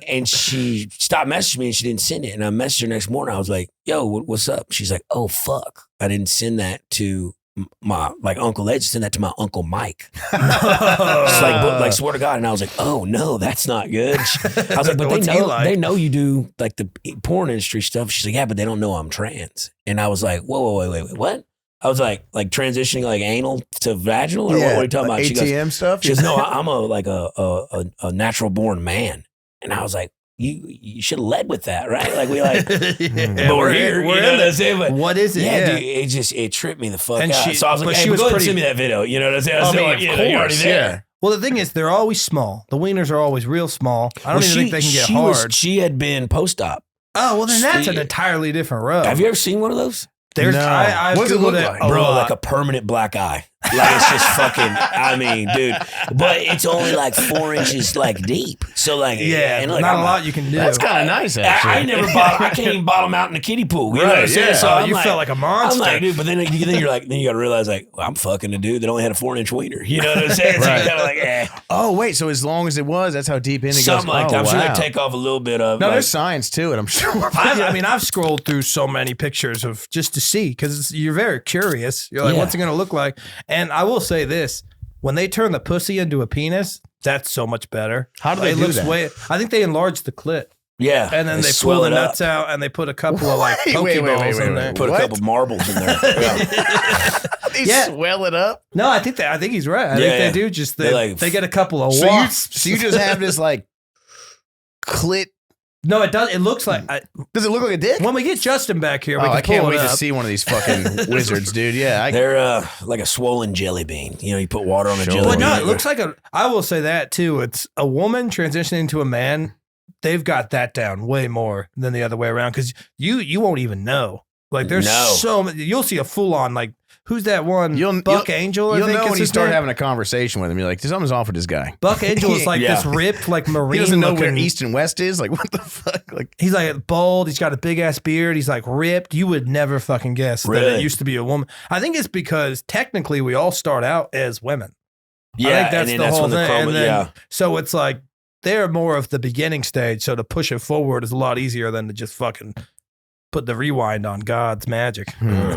And she stopped messaging me and she didn't send it. And I messaged her next morning. I was like, yo, what's up? She's like, oh, fuck. I didn't send that to my like Uncle Ed sent that to my Uncle Mike. It's like swear to God. And I was like, oh no, that's not good. I was like, but they know you do like the porn industry stuff. She's like, yeah, but they don't know I'm trans. And I was like, whoa, wait, what? I was like transitioning like anal to vaginal, or what are you talking like about? ATM stuff. She goes, no, I'm a natural born man. And I was like, you should have led with that, right? Like we like, but we're here. You know what I'm saying? But what is it? Yeah, dude, it tripped me the fuck And out. So I was like, hey, she was go ahead and pretty- send me that video. You know what I'm saying? I was like, of you're already course, there. Well, the thing is, they're always small. The wieners are always real small. I don't even think they can get hard. She had been post-op. Oh, well, then that's an entirely different road. Have you ever seen one of those? There's, No. I've What does it look Googled like? a Bro, lot. like a permanent black eye. Like it's just fucking, I mean, dude. But it's only like 4 inches like deep. So like, yeah, and like, not I'm a like, lot you can do. That's kind of nice, actually. I ain't never I can't even bottom out in the kiddie pool. You know what I'm Right, saying? yeah. So Oh, I'm you felt like a monster. I'm like, dude, but then you're like, then you got to realize like, well, I'm fucking a dude that only had a 4-inch wiener. You know what I'm saying? So Right. you're kind of like, eh. Oh, wait. So as long as it was, that's how deep in it goes. Something like that. I'm sure wow. they take off a little bit of. No, like, there's science to it, I'm sure. I mean, I've scrolled through so many pictures of just to see because you're very curious. You're like, Yeah. what's it going to look like? And I will say this: when they turn the pussy into a penis, that's so much better. How do they it do looks that? I think they enlarge the clit, yeah, and then they swell pull the it up. nuts out, and they put a couple of like Wait, wait, pokeballs wait, in wait. there. Put What? a couple marbles in there. Yeah. They Yeah. swell it up. No, I think he's right. I think Yeah. they do. Just They, like, they get a couple of So wasps. you just have this like clit. No, it does. It looks like Does it look like a dick? when we get Justin back here, we Oh, can I can't pull wait it to up. see one of these fucking wizards, dude. Yeah, They're like a swollen jelly bean. You know, you put water on a Sure. jelly But bean. no, it looks like I will say that too. It's a woman transitioning to a man. They've got that down way more than the other way around because you won't even know. Like there's No. so many. You'll see a full on like who's that one? Buck Angel. I You'll think know is when you his start name. having a conversation with him. You're like, something's off with this guy. Buck Angel is like Yeah. this ripped like marine. He doesn't know where looking- east and west is. Like, what the fuck? Like, He's like bald. He's got a big ass beard. He's like ripped. You would never fucking guess that Really? it used to be a woman. I think it's because technically we all start out as women. yeah, I think that's and then the that's whole when the thing. chroma, And then, yeah. so it's like they're more of the beginning stage. So to push it forward is a lot easier than to just fucking put the rewind on God's magic.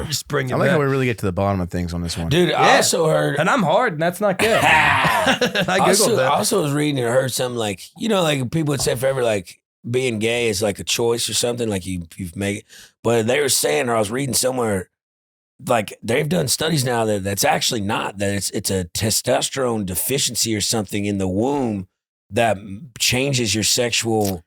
Just bring it I like how back. we really get to the bottom of things on this one. Dude, I Yeah. also heard. And I'm hard, and that's not good. I googled that. I also was reading and heard something like, you know, like people would say forever, like being gay is like a choice or something, like you've made it. But they were saying, or I was reading somewhere, like they've done studies now that that's actually not, that it's a testosterone deficiency or something in the womb that changes your sexual,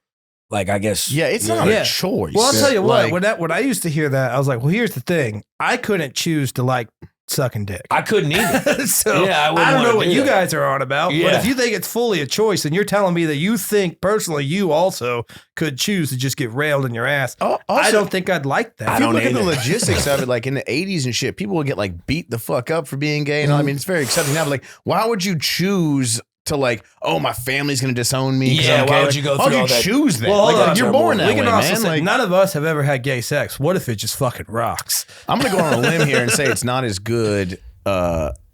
like, I guess. Yeah, it's not Yeah. a choice. Well, I'll tell you what. Like, When I used to hear that, I was like, "Well, here's the thing. I couldn't choose to like sucking dick. I couldn't either. So Yeah, I wouldn't I don't know wanna what do you that. guys are on about. But Yeah. if you think it's fully a choice, and you're telling me that you think personally you also could choose to just get railed in your ass, Oh, I also, don't think I'd like that. I if you don't look at the either. logistics of it, like in the 80s and shit, people would get like beat the fuck up for being gay. And all. I mean, it's very accepting now. But like, why would you choose to like, oh, my family's gonna disown me? 'cause Yeah, I'm why gay? would you go Why through would all you that? choose that? Well, Like, hold on, you're born that we can way, also man. say Like, none of us have ever had gay sex. What if it just fucking rocks? I'm gonna go on a limb here and say it's not as good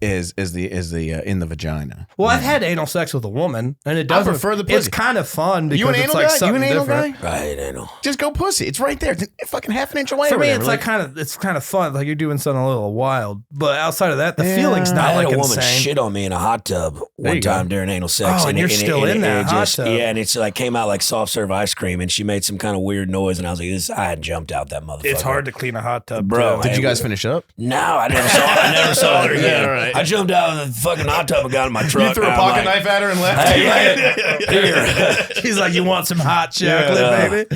as the in the vagina. Well, I've had anal sex with a woman, and it does prefer the It's pussy. kind of fun because You an it's anal like guy? You something an anal different. guy? Right, I know. Just go pussy. It's right there. It's fucking half an inch away. For or me, whatever. it's like kind of fun. Like you're doing something a little wild, but outside of that, the feeling's I not had like a woman insane. shit on me in a hot tub one you go. time during anal sex. Oh, and you're still in that hot tub. Yeah, and it's like came out like soft serve ice cream, and she made some kind of weird noise, and I was like, "This." I had jumped out that motherfucker. It's hard to clean a hot tub, Bro, too. Did you guys finish up? No, I never saw her again. Yeah, right. I jumped out of the fucking hot tub and got in my truck. You threw a and I'm pocket like, knife at her and left. Hey, here. She's like, "You want some hot chocolate, Yeah. baby?"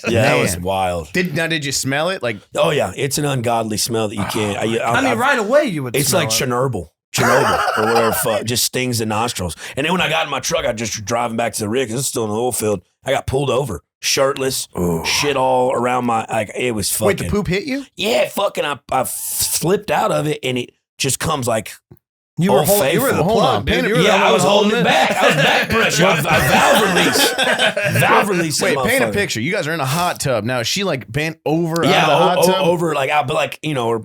Yeah, that was Man. wild. Did you smell it? Like, Oh yeah, it's an ungodly smell that you can't. I mean, right away you would. It's smell like it. Chernobyl or whatever. Fuck, just stings the nostrils. And then when I got in my truck, I just driving back to the rig because it's still in the oil field. I got pulled over, shirtless, shit all around my. Like it was fucking. wait, the poop hit you? Yeah, fucking. I slipped out of it, and it just comes like. You were Old holding. You were the Faithful. Hold plug, on, dude. paint You it- were the Yeah, I one was holding it it back. I was back pressure. I valve release. Valve release. Wait, that paint a motherfucker. picture. You guys are in a hot tub. Now, is she like bent over Yeah, out of the hot tub? over like out, but like her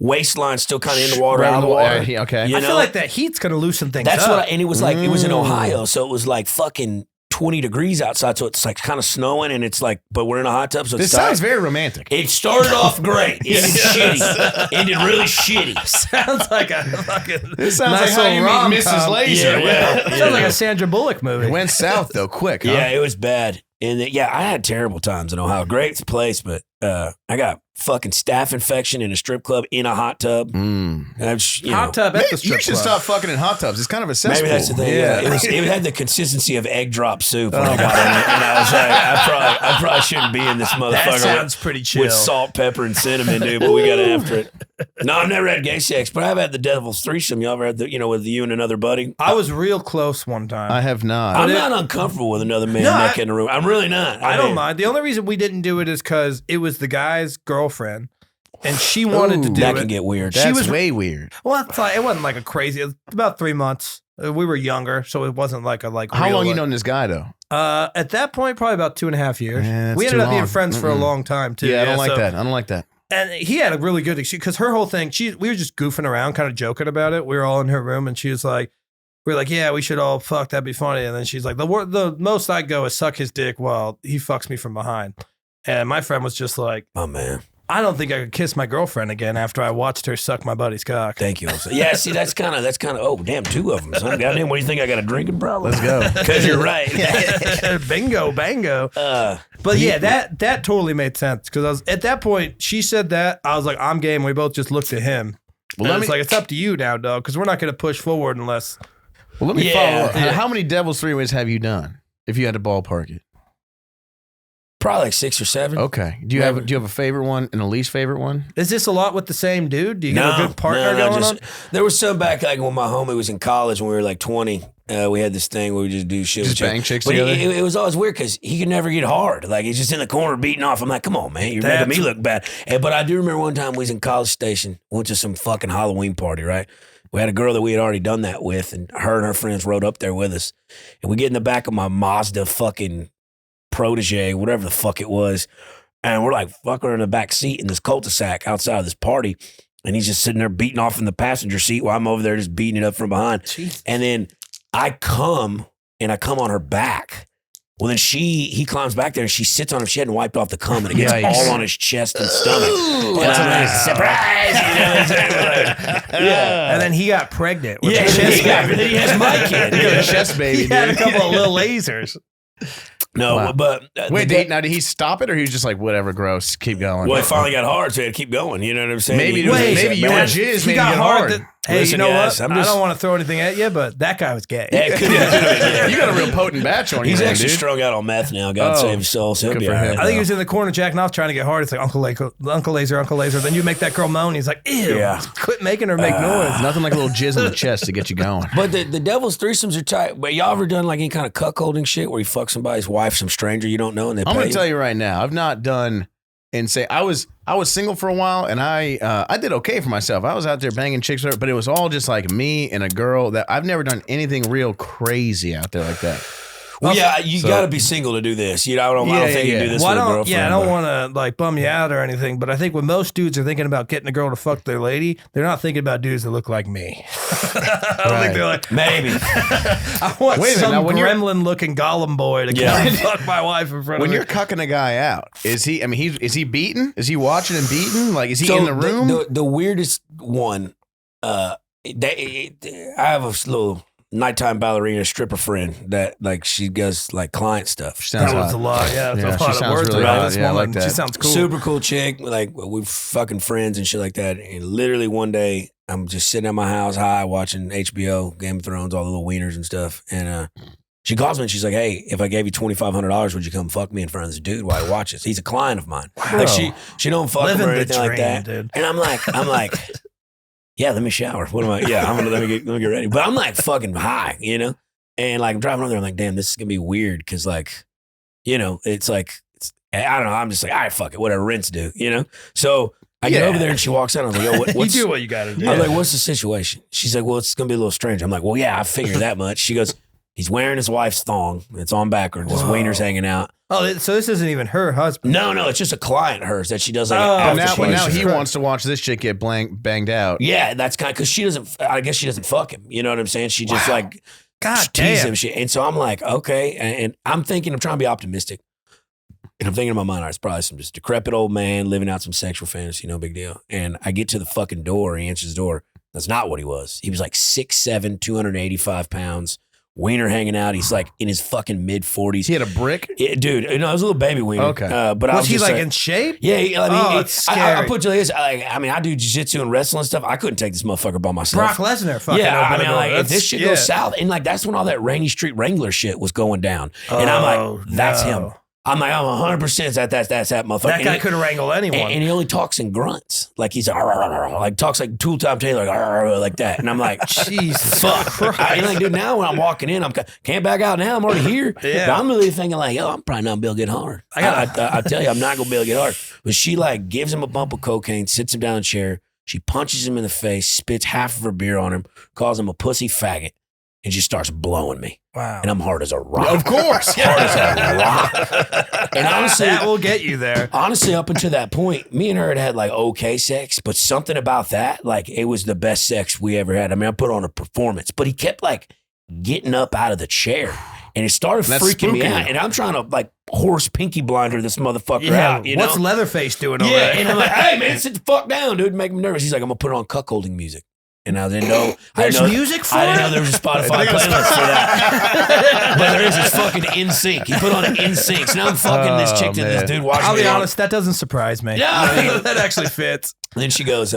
waistline's still kind of in the water, out of the water. Yeah, okay. You I know? feel like that heat's gonna loosen things That's up. what, and it was like it was in Ohio, so it was like fucking 20 degrees outside, so it's like kind of snowing, and it's like, but we're in a hot tub, so This it's sounds very romantic. It started off great. It ended shitty. Ended really shitty. Sounds like a fucking This sounds nice like how you little meet Mrs. rom-com. Lazer. Yeah. Sounds like a Sandra Bullock movie. It went south though, quick. Huh? Yeah, it was bad. And I had terrible times in Ohio. Great place, but I got fucking staph infection in a strip club in a hot tub. Hot tub at the strip You should club. stop fucking in hot tubs. It's kind of a cesspool. Maybe that's the thing. Yeah. It had the consistency of egg drop soup when I got in it, and I was like, I probably shouldn't be in this That motherfucker sounds pretty chill. with salt, pepper, and cinnamon, dude. But we got after it. No, I've never had gay sex, but I've had the devil's threesome. Y'all ever had with you and another buddy? I was real close one time. I have not. I'm not uncomfortable with another man naked in the room. I'm really not. I don't mind. The only reason we didn't do it is because it was the guy's girlfriend, and she wanted to do That it. can get weird. That's was- way weird. Well, it's like, it wasn't like a crazy. It was about 3 months. We were younger, so it wasn't like a How real, long you known this guy though? At that point, probably about 2.5 years. Yeah, that's we ended too up being long. friends for a long time too. Yeah, I don't like so- that. I don't like that. And he had a really good excuse because her whole thing. We were just goofing around, kind of joking about it. We were all in her room, and she was like, "We were like, yeah, we should all fuck. That'd be funny." And then she's like, "The most I go is suck his dick while he fucks me from behind." And my friend was just like, Oh man, "I don't think I could kiss my girlfriend again after I watched her suck my buddy's cock." thank you. Yeah, see, that's kind of. Oh damn, 2 of them. Son. Goddamn, what do you think? I got a drinking problem? Let's go. Because you're right. Bingo, bango. But yeah, that totally made sense because I was at that point. She said that I was like, "I'm game." We both just looked at him. Well, And it's like, it's up to you now, dog, because we're not going to push forward unless. Well, let me Yeah, follow up. yeah. How many Devil's Three Ways have you done? If you had to ballpark it. Probably like 6 or 7. Okay. Do you have a favorite one and a least favorite one? Is this a lot with the same dude? Do you get a good partner going on? There was some back like when my homie was in college when we were like 20. We had this thing where we just do shit. Just with bang chicks but together? it was always weird because he could never get hard. Like he's just in the corner beating off. I'm like, come on, man, you're making me look bad. But I do remember one time we was in College Station, went to some fucking Halloween party, right? We had a girl that we had already done that with, and her and her friends rode up there with us. And we get in the back of my Mazda fucking Protege, whatever the fuck it was. And we're like, fuck her in the back seat in this cul-de-sac outside of this party. And he's just sitting there beating off in the passenger seat while I'm over there just beating it up from behind. Jesus. And then I come on her back. Well, then he climbs back there and she sits on him. She hadn't wiped off the cum and it gets Yikes. all on his chest and stomach. And that's I'm like, amazing. surprise! You know what I'm saying? Yeah. And then he got pregnant. With Yeah, a chest he has my kid. You got a chest baby, He had a dude. couple of little lasers. No, Wow. but Wait, did he stop it or he was just like, whatever, gross, keep going? well, it finally got hard, so he had to keep going. You know what I'm saying? Maybe He- maybe you Man, and Jizz He made it got get hard. hard. Hey, Listen, you know guys, what? I'm I just- don't want to throw anything at you, but that guy was gay. Yeah, it could be. You got a real potent batch on you, He's man, actually dude. strung out on meth now. God Oh, save his soul. So he'll good be for all right. him. I think he was in the corner jacking off trying to get hard. It's like, Uncle Lazer. Then you make that girl moan. He's like, ew, Yeah. quit making her make noise. Nothing like a little jizz in the chest to get you going. But the devil's threesomes are tight. But y'all ever done like any kind of cuckolding shit where you fuck somebody's wife, some stranger you don't know, and they I'm pay gonna tell you right now, I've not done and say I was single for a while and I did okay for myself. I was out there banging chicks, but it was all just like me and a girl that I've never done anything real crazy out there like that. Well, yeah, you So- got to be single to do this. You know, I don't think you yeah. do this Well, with a girlfriend. I don't but- want to like bum you out or anything, but I think when most dudes are thinking about getting a girl to fuck their lady, they're not thinking about dudes that look like me. I don't think they're like, Maybe. I want Wait a minute, some now, when you're- gremlin-looking golem boy to Yeah. come and fuck my wife in front When of you're me. cucking a guy out, is he? I mean, is he beaten? Is he watching and beaten? Like, is he So in the room? The weirdest one, I have a little nighttime ballerina stripper friend that like she does like client stuff. She sounds That was hot. a lot. Yeah, Yeah, that's she a lot of sounds words really around hot. this Yeah, I woman. like that. She sounds cool. Super cool chick. Like we're fucking friends and shit like that. And literally one day I'm just sitting at my house high watching HBO, Game of Thrones, all the little wieners and stuff. And she calls me and she's like, "Hey, if I gave you $2,500, would you come fuck me in front of this dude while he watches? He's a client of mine. Like she don't fuck him Living or the anything like dream, that." dude. And I'm like, yeah, let me shower. What am I? Yeah, let me get ready. But I'm like fucking high, you know. And like I'm driving over there, I'm like, damn, this is gonna be weird because like, you know, it's like I don't know. I'm just like, all right, fuck it, whatever rents do, you know. So I get over there and she walks in. I was like, yo, what's You do what you got to do. I was like, what's the situation? She's like, well, it's going to be a little strange. I'm like, well, yeah, I figured that much. She goes, he's wearing his wife's thong. It's on backwards. His wiener's hanging out. Oh, so this isn't even her husband. No, it's just a client of hers that she does like Oh, after Now parties. he wants to watch this chick get banged out. Yeah, that's kind of, because I guess she doesn't fuck him. You know what I'm saying? She just like, God tease damn. him shit. And so I'm like, okay. And I'm thinking, I'm trying to be optimistic. And I'm thinking in my mind, all right, it's probably some just decrepit old man living out some sexual fantasy, no big deal. And I get to the fucking door, he answers the door. That's not what he was. He was like 6'7", 285 pounds, wiener hanging out. He's like in his fucking mid-40s. He had a brick? Yeah, dude, no, it was a little baby wiener. Okay. But I Was was he just like in shape? Yeah, I mean, it's I scary. put you like this. I do jiu-jitsu and wrestling and stuff. I couldn't take this motherfucker by myself. Brock Lesnar fucking Yeah, I opened mean, the door. like, if this shit goes south, and like that's when all that Rainy Street Wrangler shit was going down, and I'm like, that's him. I'm like, I'm 100% that's that motherfucker. That guy couldn't wrangle anyone. And he only talks in grunts, like he's like talks like Tool Time Taylor, like that. And I'm like, Jesus fuck. Christ. And like, dude, now when I'm walking in, can't back out now. I'm already here. Yeah. But I'm really thinking like, yo, I'm probably not gonna be able to get hard. I tell you, I'm not gonna be able to get hard. But she like gives him a bump of cocaine, sits him down in a chair. She punches him in the face, spits half of her beer on him, calls him a pussy faggot, and just starts blowing me. Wow. And I'm hard as a rock. Of course. Hard as a rock. And honestly, that will get you there. honestly, up until that point, me and her had like okay sex, but something about that, like it was the best sex we ever had. I mean, I put on a performance, but he kept like getting up out of the chair. And it started That's freaking me spooky. out. And I'm trying to like horse pinky blinder this motherfucker Yeah. out. You What's know? Leatherface doing over Yeah. there? And I'm like, hey man, sit the fuck down, dude. Make me nervous. He's like, I'm gonna put on cuckolding music. And I didn't know. There's music for I didn't it? know there was a Spotify playlist for that. But there is. It's fucking NSYNC. He put on an NSYNC. So now I'm fucking this chick to this man. dude watching I'll me be on- honest, that doesn't surprise me. Yeah. that actually fits. And then she goes,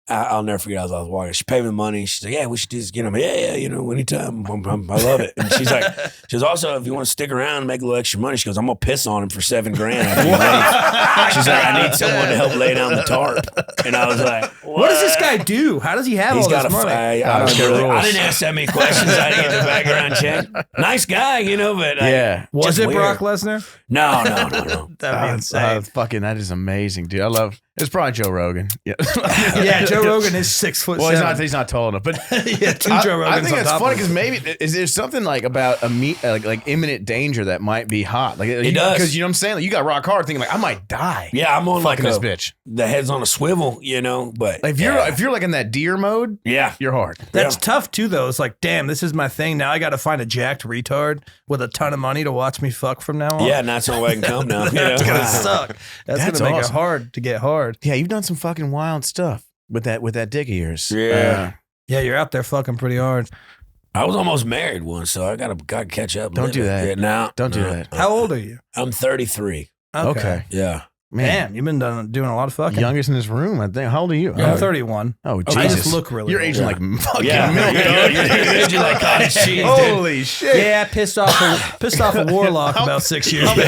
I'll never forget. I was walking. She paid me the money. She's like, yeah, we should do this again. I'm like, yeah, anytime. I love it. And she's like, also, if you want to stick around and make a little extra money, she goes, I'm gonna piss on him for $7,000 after you leave. She's like, I need someone to help lay down the tarp. And I was like, What does this guy do? How does he have He's all got this money? I didn't ask that many questions. I didn't get the background check. Nice guy, but Yeah. Was just it weird. Brock Lesnar? No. That'd be insane. Fucking, that is amazing, dude. I love. It's probably Joe Rogan. Yeah. Yeah, Joe Rogan is 6'7". Well, he's not tall enough, but yeah, two Joe Rogans I think on that's top funny of because him. maybe is there something like about like imminent danger that might be hot? Like It does. because you know what I'm saying. Like, you got rock hard thinking like I might die. Yeah, I'm on like Fucking this bitch. the head's on a swivel, but Like, if you're like in that deer mode, yeah. you're hard. That's tough too, though. It's like, damn, this is my thing. Now I got to find a jacked retard with a ton of money to watch me fuck from now on. Yeah, and that's the only way I can come now. That's gonna suck. That's That's gonna make it awesome. hard to get hard. Yeah, you've done some fucking wild stuff with that dick of yours. Yeah. Yeah, you're out there fucking pretty hard. I was almost married once, so I gotta catch up. Don't do that. Yeah, no, Don't do no. that. How old are you? I'm 33. Okay. Yeah. Man, Damn, you've been doing a lot of fucking. youngest in this room. I think. How old are you? I'm 31. Oh, I Jesus. just look really You're old. aging like fucking Yeah. milk. You're like cottage cheese, dude. Holy shit. Yeah, I pissed off a warlock about 6 years ago.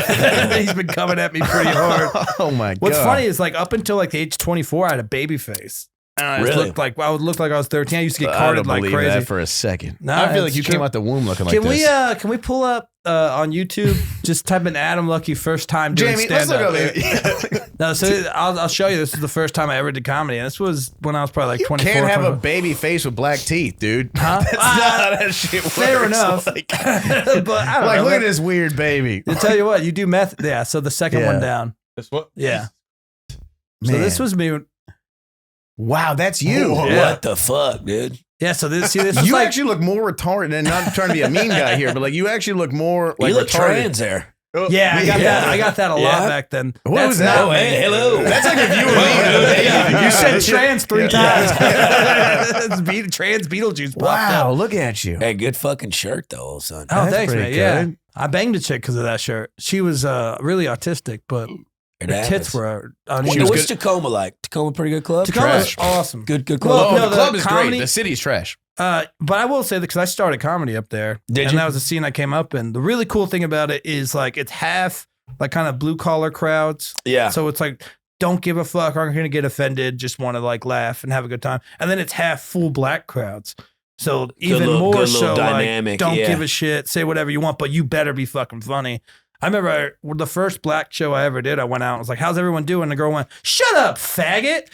He's been coming at me pretty hard. Oh my god. What's funny is like up until like the age 24, I had a baby face. And I just Really? looked like I would look like I was 13. I used to get I carded don't like believe crazy. that for a second. Nah, I feel like it's you true. came out the womb looking like Can this. we pull up on YouTube? Just type in Adam Luckey first time doing Jamie, let's stand look up. over there. No, so I'll show you. This is the first time I ever did comedy, and this was when I was probably like You 24. can't have a 25. baby face with black teeth, dude. Huh? That's not how that shit works. Fair enough. Like, but I don't know. look at this weird baby. To tell you what, you do meth. Yeah. So the second Yeah. one down. That's what? Yeah. So Man. this was me. Wow, that's you. Yeah. What the fuck, dude? Yeah. So this was You like actually look more retarded, and not trying to be a mean guy here, but like you actually look more like you look retarded. trans there. yeah. I got that. I got that a lot Yeah? back then. What That's was that? not Oh, me. hey, hello. That's like if you were me. had a baby. Yeah, you said trans 3 times. Yeah. Trans Beetlejuice popped Wow, up. look at you. Hey, good fucking shirt though, old son. Oh, That's thanks, man. pretty Yeah. good. I banged a chick because of that shirt. She was really autistic, but It her happens. tits were What's unusual. Tacoma like? Tacoma pretty good club? Tacoma's Trash. awesome. Good Well, club. Oh, no, the club the is comedy- great. The city's trash. But I will say that because I started comedy up there. Did and you? that was a scene I came up in. The really cool thing about it is like it's half like kind of blue collar crowds. Yeah. So it's like, don't give a fuck, aren't going to get offended, just want to like laugh and have a good time. And then it's half full black crowds. So even little- more good little so, dynamic, like, don't yeah. give a shit, say whatever you want, but you better be fucking funny. I remember the first black show I ever did, I went out and was like, how's everyone doing? And the girl went, shut up, faggot.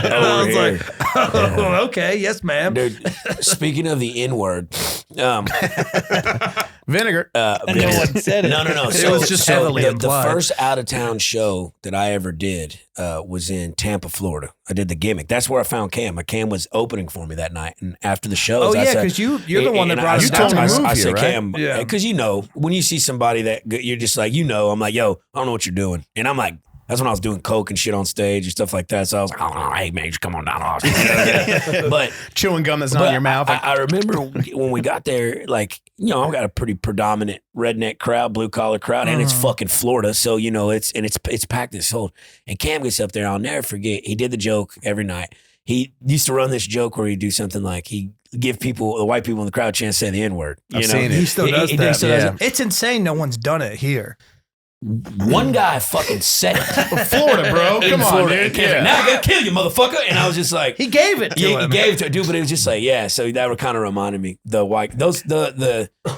And I was over like, oh, okay, yes, ma'am. Dude, speaking of the N-word, Vinegar. No one said it. No. It was just heavily the implied. first out of town show that I ever did was in Tampa, Florida. I did the gimmick. That's where I found Cam. My Cam was opening for me that night, and after the show, Oh yeah, because you're the one that brought him down. I said, right? Cam, Yeah. because when you see somebody that you're just like, I'm like, yo, I don't know what you're doing, and I'm like. That's when I was doing coke and shit on stage and stuff like that. So I was like, oh, hey, man, just come on down, Austin. But chewing gum that's not in your mouth. I remember when we got there, like, I've got a pretty predominant redneck crowd, blue collar crowd, and it's fucking Florida. So, it's packed as hell. And Cam gets up there. I'll never forget. He did the joke every night. He used to run this joke where he'd do something like he give the white people in the crowd a chance to say the N-word. I've seen it. He still does that. Still does it. It's insane. No one's done it here. One guy fucking said it. Florida, bro. Come on, Florida. dude. Yeah. Now I gotta kill you, motherfucker. And I was just like, He gave it to he him. gave it to a dude, but it was just like, yeah. So that kind of reminded me the white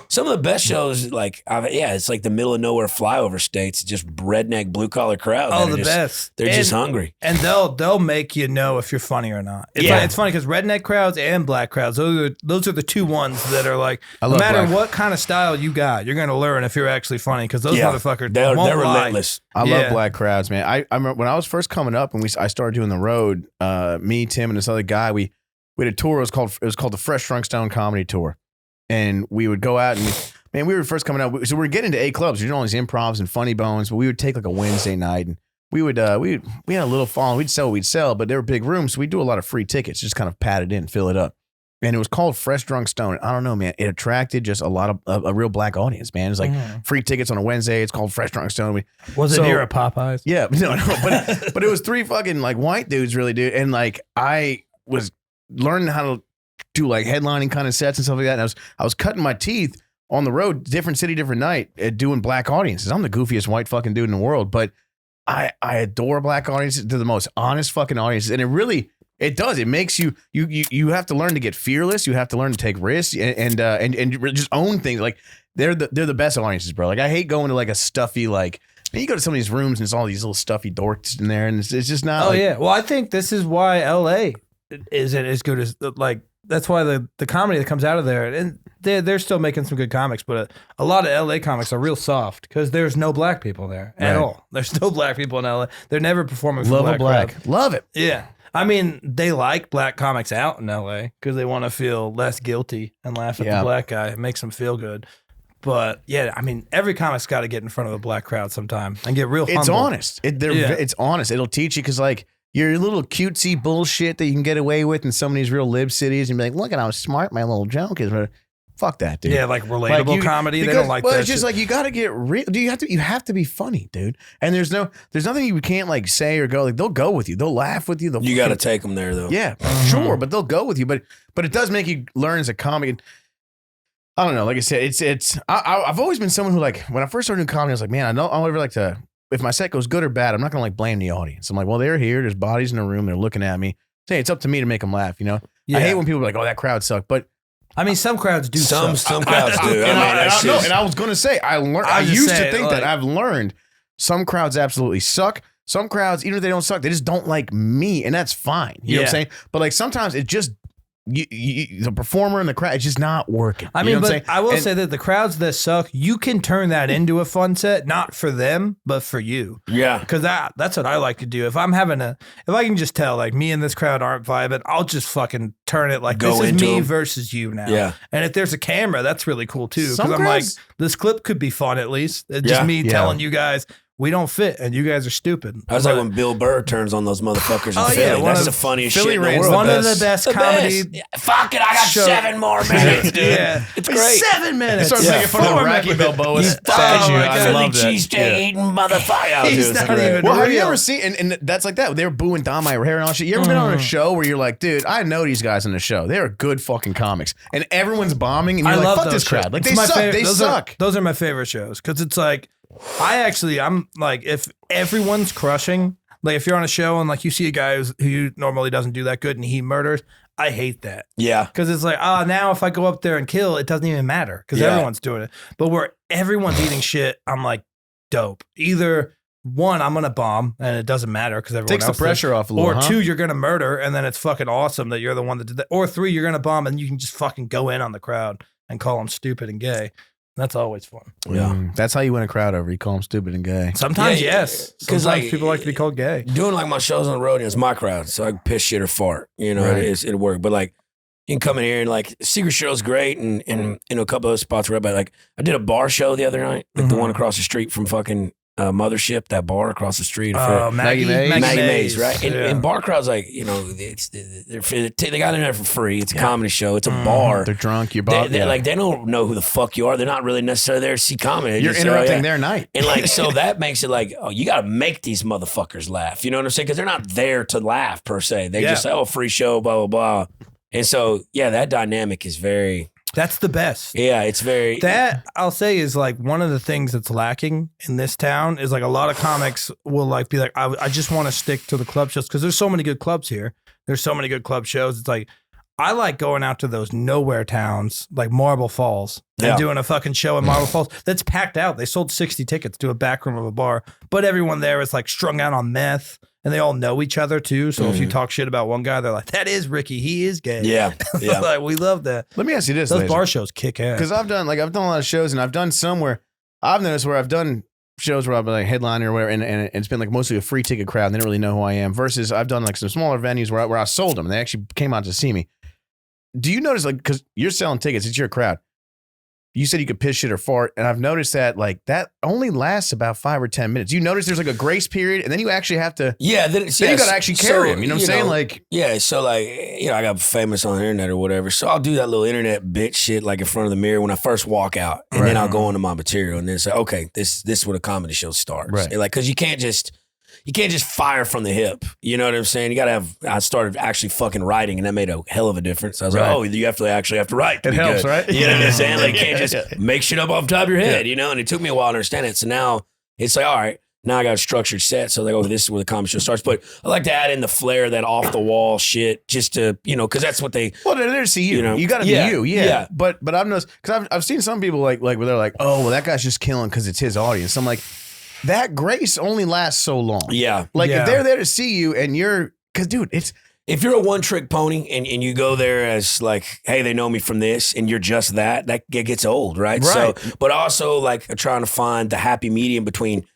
some of the best shows like it's like the middle of nowhere flyover states, just redneck blue collar crowd. Oh, the best. They're just hungry, and they'll make you know if you're funny or not. It's funny because redneck crowds and black crowds, those are the two ones that are like, no matter what kind of style you got, you're gonna learn if you're actually funny because those motherfuckers they're won't lie. relentless. I love black crowds, man. I remember when I was first coming up and I started doing the road. Me, Tim, and this other guy, we had a tour. It was called the Fresh Drunk Stone Comedy Tour, and we would go out and we were first coming out. So we were getting into A clubs. We did all these improvs and funny bones, but we would take like a Wednesday night and we had a little following. We'd sell what we'd sell, but they were big rooms, so we'd do a lot of free tickets, just kind of pad it in, fill it up. And it was called Fresh Drunk Stone. I don't know, man. It attracted just a lot of a real black audience, man. It's like free tickets on a Wednesday. It's called Fresh Drunk Stone. Was it near a Popeyes? Yeah, no, but it was three fucking like white dudes, really, dude. And like I was learning how to do like headlining kind of sets and stuff like that. And I was cutting my teeth on the road, different city, different night, doing black audiences. I'm the goofiest white fucking dude in the world, but I adore black audiences. They're the most honest fucking audiences, and it does. It makes you have to learn to get fearless. You have to learn to take risks and just own things. Like they're the best audiences, bro. Like I hate going to like a stuffy like. You go to some of these rooms and it's all these little stuffy dorks in there, and it's just not. Oh yeah. Well, I think this is why LA isn't as good as like. That's why the comedy that comes out of there, and they're still making some good comics, but a lot of LA comics are real soft because there's no black people there at all. There's no black people in LA. They're never performing for Love black. Love it. Yeah. I mean, they like black comics out in LA because they want to feel less guilty and laugh at the black guy. It makes them feel good. But yeah, I mean, every comic's got to get in front of a black crowd sometime and get real humble. It's honest. It's honest. It'll teach you because like your little cutesy bullshit that you can get away with in some of these real lib cities and be like, look at how smart my little joke is. Fuck that, dude. Yeah, like relatable comedy. They don't like that. Well, it's just like you got to get real. You have to be funny, dude. And there's nothing you can't like say or go. Like they'll go with you. They'll laugh with you. You got to take them there though. Yeah, sure, but they'll go with you. But it does make you learn as a comic. I don't know. Like I said, I've always been someone who like when I first started doing comedy, I was like, man, I'll ever like to. If my set goes good or bad, I'm not gonna like blame the audience. I'm like, well, they're here. There's bodies in the room. They're looking at me. Hey, it's up to me to make them laugh. Yeah. I hate when people are like, oh, that crowd sucked, but. I mean, some crowds do. Some crowds do. And I was going to say, I used to think that. I've learned some crowds absolutely suck. Some crowds, even if they don't suck, they just don't like me, and that's fine. You know what I'm saying? But like sometimes it just the performer and the crowd, it's just not working. I mean, but I will say that the crowds that suck, you can turn that into a fun set, not for them, but for you. Yeah. Because that's what I like to do. If I can just tell, like, me and this crowd aren't vibing, I'll just fucking turn it like, this is me versus you now. Yeah. And if there's a camera, that's really cool too. Because I'm like, this clip could be fun at least. It's just me telling you guys, we don't fit, and you guys are stupid. I was like when Bill Burr turns on those motherfuckers in Philly. That's the funniest shit in the world. One of the best comedy. Fuck it, I got 7 more minutes, dude. Yeah, it's great. 7 minutes. It starts making fun of Rocky Balboa statue. I love that. Cheesesteak eating motherfucker. He's not even real. Have you ever seen, and that's like that, they were booing Don My Hair and all shit. You ever been on a show where you're like, dude, I know these guys on the show. They are good fucking comics. And everyone's bombing, and you're like, fuck this crowd. Like, they suck. They suck. Those are my favorite shows, because it's like, I'm like, if everyone's crushing, like if you're on a show and like you see a guy who normally doesn't do that good and he murders, I hate that. Yeah. Because it's like, now if I go up there and kill, it doesn't even matter because everyone's doing it. But where everyone's eating shit, I'm like, dope. Either one, I'm going to bomb and it doesn't matter because everyone takes else the pressure off a little, or 2, you're going to murder and then it's fucking awesome that you're the one that did that. Or 3, you're going to bomb and you can just fucking go in on the crowd and call them stupid and gay. That's always fun. Yeah. That's how you win a crowd over. You call them stupid and gay. Sometimes, Yeah, yes. 'cause, Sometimes like, people like to be called gay. Doing like my shows on the road, it's my crowd, so I can piss, shit, or fart. You know, Right. it'll work. But like, you can come in here and like, secret show's great, and a couple of spots where like, I did a bar show the other night, like the one across the street from fucking Mothership, that bar across the street. Maggie Maggie Mays, right? Yeah. And bar crowds, like, you know, they got in there for free. It's a comedy show. It's a bar. They're drunk. You're They're like, they don't know who the fuck you are. They're not really necessarily there to see comedy. They You're just, interrupting their night. And like, so that makes it like, oh, you got to make these motherfuckers laugh. You know what I'm saying? Because they're not there to laugh per se. They just say, oh, free show, blah, blah, blah. And so, yeah, that dynamic is very, That's the best. yeah, it's very. That I'll say is like one of the things that's lacking in this town is like a lot of comics will like be like, I just want to stick to the club shows because there's so many good clubs here. There's so many good club shows. It's like, I like going out to those nowhere towns like Marble Falls and doing a fucking show in Marble Falls that's packed out. They sold 60 tickets to a back room of a bar, but everyone there is like strung out on meth and they all know each other too. So if you talk shit about one guy, they're like, that is Ricky. He is gay. Yeah. Yeah. Like, we love that. Let me ask you this. Those Lazer. bar shows kick ass. Because I've done a lot of shows, and I've done some where I've noticed where I've done shows where I've been like headliner or whatever, and it's been like mostly a free ticket crowd, and they don't really know who I am. Versus I've done like some smaller venues where I sold them, and they actually came out to see me. Do you notice, like, because you're selling tickets, it's your crowd. You said you could piss, shit, or fart, and I've noticed that like that only lasts about 5 or 10 minutes. You notice there's like a grace period, and then you actually have to. Yeah, Then you got to actually carry them. You know what I'm saying? know, Like, yeah, so like, you know, I got famous on the internet or whatever. So I'll do that little internet bitch shit like in front of the mirror when I first walk out. And then I'll go into my material and then say, okay, this is where the comedy show starts. Right. Like, cause you can't just fire from the hip. You know what I'm saying? You gotta have, I started actually fucking writing and that made a hell of a difference. I was like, oh, you actually have to write. To It be helps, good. right? You know what I'm saying? Like, you can't just make shit up off the top of your head, you know? And it took me a while to understand it. So now it's like, all right, now I got a structured set. So like, oh, this is where the comedy show starts. But I like to add in the flair, that off the wall shit, just to, you know, because that's what they. well, they're there to see you. You know? You got to be Yeah. you. Yeah. Yeah. But I've noticed, because I've seen some people like where they're like, oh, well, that guy's just killing because it's his audience. I'm like, that grace only lasts so long. Yeah. Like Yeah. if they're there to see you and you're, because dude, it's. If you're a one-trick pony and you go there as like, hey, they know me from this, and you're just that gets old, right? So, but also like trying to find the happy medium between,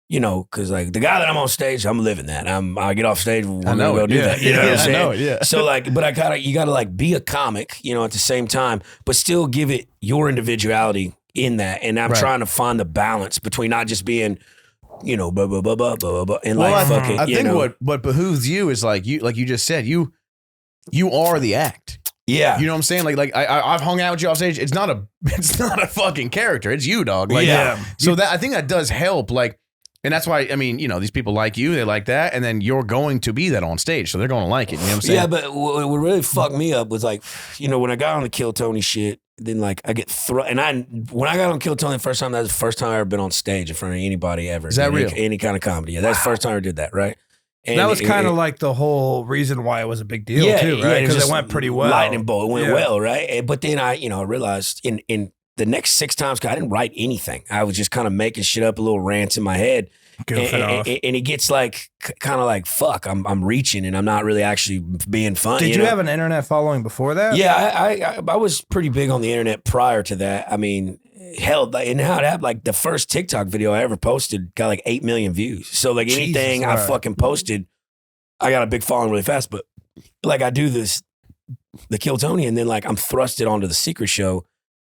you know, because like the guy that I'm on stage, I'm living that. I get off stage, we're gonna go do that. You know what I'm saying? I know it, yeah. So like, but you gotta like be a comic, you know, at the same time, but still give it your individuality in that. And I'm trying to find the balance between not just being, you know, blah, blah, blah, blah, blah, blah, and like, I think what behooves you is like you just said, you are the act. yeah. You know what I'm saying? Like I've hung out with you off stage. It's not a fucking character. It's you, dog. Like, Yeah. So that I think that does help. Like, and that's why, I mean, you know, these people like you, they like that, and then you're going to be that on stage, so they're going to like it. You know what I'm saying? Yeah, but what really fucked me up was like, you know, when I got on the Kill Tony shit, then like I get when I got on Kill Tony the first time, that was the first time I ever been on stage in front of anybody ever. Is that real? Any kind of comedy. Yeah, that's the first time I ever did that, right? And that was kind of like the whole reason why it was a big deal too, right? Because it went pretty well. Lightning bolt. It went well, right? But then I realized in the next 6 times, 'cause I didn't write anything. I was just kind of making shit up, a little rants in my head. Goofing off. And it gets like kind of like, fuck, I'm reaching and I'm not really actually being fun. Did you know? have an internet following before that? Yeah, I was pretty big on the internet prior to that. I mean, hell, and how it happened, like the first TikTok video I ever posted got like 8 million views. So like anything I fucking posted, I got a big following really fast. But like I do the Kill Tony, and then like I'm thrusted onto the secret show.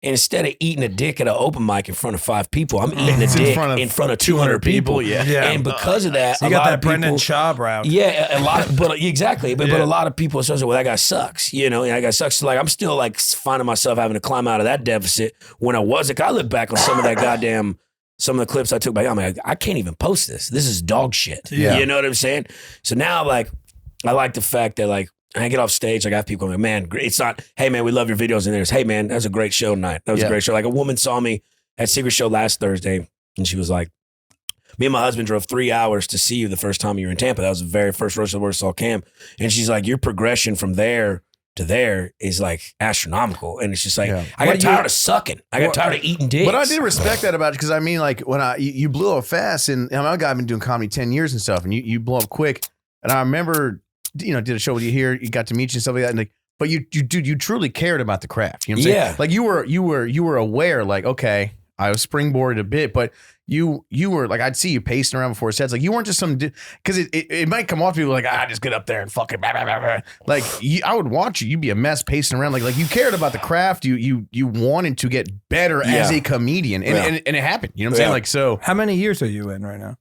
And instead of eating a dick at an open mic in front of 5 people, I'm eating a dick in front of 200 people. Yeah. And because of that, So you got that Brendan Schaub route. yeah, a lot, but exactly. But a lot of people associate, well, that guy sucks. You know, that guy sucks. So like, I'm still like finding myself having to climb out of that deficit when I wasn't. I look back on some of that goddamn, some of the clips I took back. I'm like, I can't even post this. This is dog shit. Yeah. You know what I'm saying? So now, like, I like the fact that like, I get off stage, I got people going, man, it's not, hey man, we love your videos. And there's, hey man, that was a great show tonight. That was a great show. Like a woman saw me at Secret Show last Thursday and she was like, me and my husband drove 3 hours to see you the first time you were in Tampa. That was the very first roast of the word saw Cam. And she's like, your progression from there to there is like astronomical. And it's just like, I got tired of sucking. I got tired of eating dicks. But I did respect that about it, because I mean, like when you blew up fast, and I'm a guy, I've been doing comedy 10 years and stuff, and you blow up quick. And I remember, you know, did a show with you here, you got to meet you and stuff like that. And like but you truly cared about the craft. You know what I'm saying? Like you were aware, like, okay, I was springboarded a bit, but you were like, I'd see you pacing around before sets. Like you weren't just some, because it might come off to people like, just get up there and fucking blah, blah, blah, blah. Like I would watch you. You'd be a mess pacing around. Like you cared about the craft. You wanted to get better as a comedian, and it happened. You know what I'm saying? Like, so how many years are you in right now?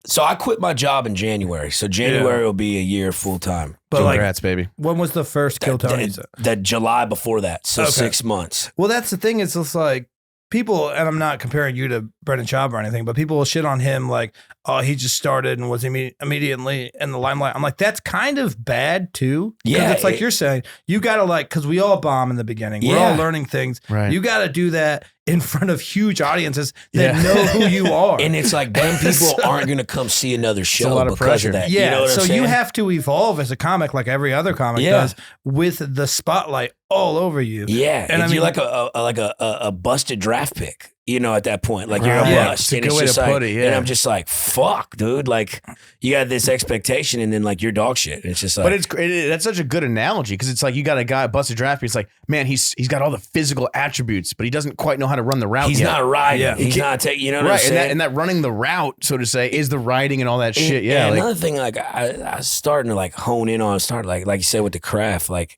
So I quit my job in January. So January will be a year full time. But congrats, baby. When was the first Kill Tony? That July before that. So 6 months. Well, that's the thing. It's just like people, and I'm not comparing you to Brendan Schaub or anything, but people will shit on him like, oh, he just started and was immediately in the limelight. I'm like, that's kind of bad too. Yeah. It's like you're saying, you got to like, because we all bomb in the beginning. We're all learning things. Right. You got to do that in front of huge audiences that know who you are. And it's like, them people aren't going to come see another show because of that. Yeah. You know what so I'm saying? You have to evolve as a comic like every other comic does with the spotlight all over you. Yeah. And I mean, you're like a busted draft pick. You know, at that point, like you're a bust. And it's just like, and I'm just like, fuck, dude. Like, you got this expectation, and then like you're dog shit. And it's just like, but that's such a good analogy because it's like you got a guy busted draft. It's like, man, he's got all the physical attributes, but he doesn't quite know how to run the route. He's not riding. Yeah. He's not taking. You know what I'm saying? And that running the route, so to say, is the riding and all that shit. Yeah. And another thing, like I was starting to like hone in on, like you said with the craft, like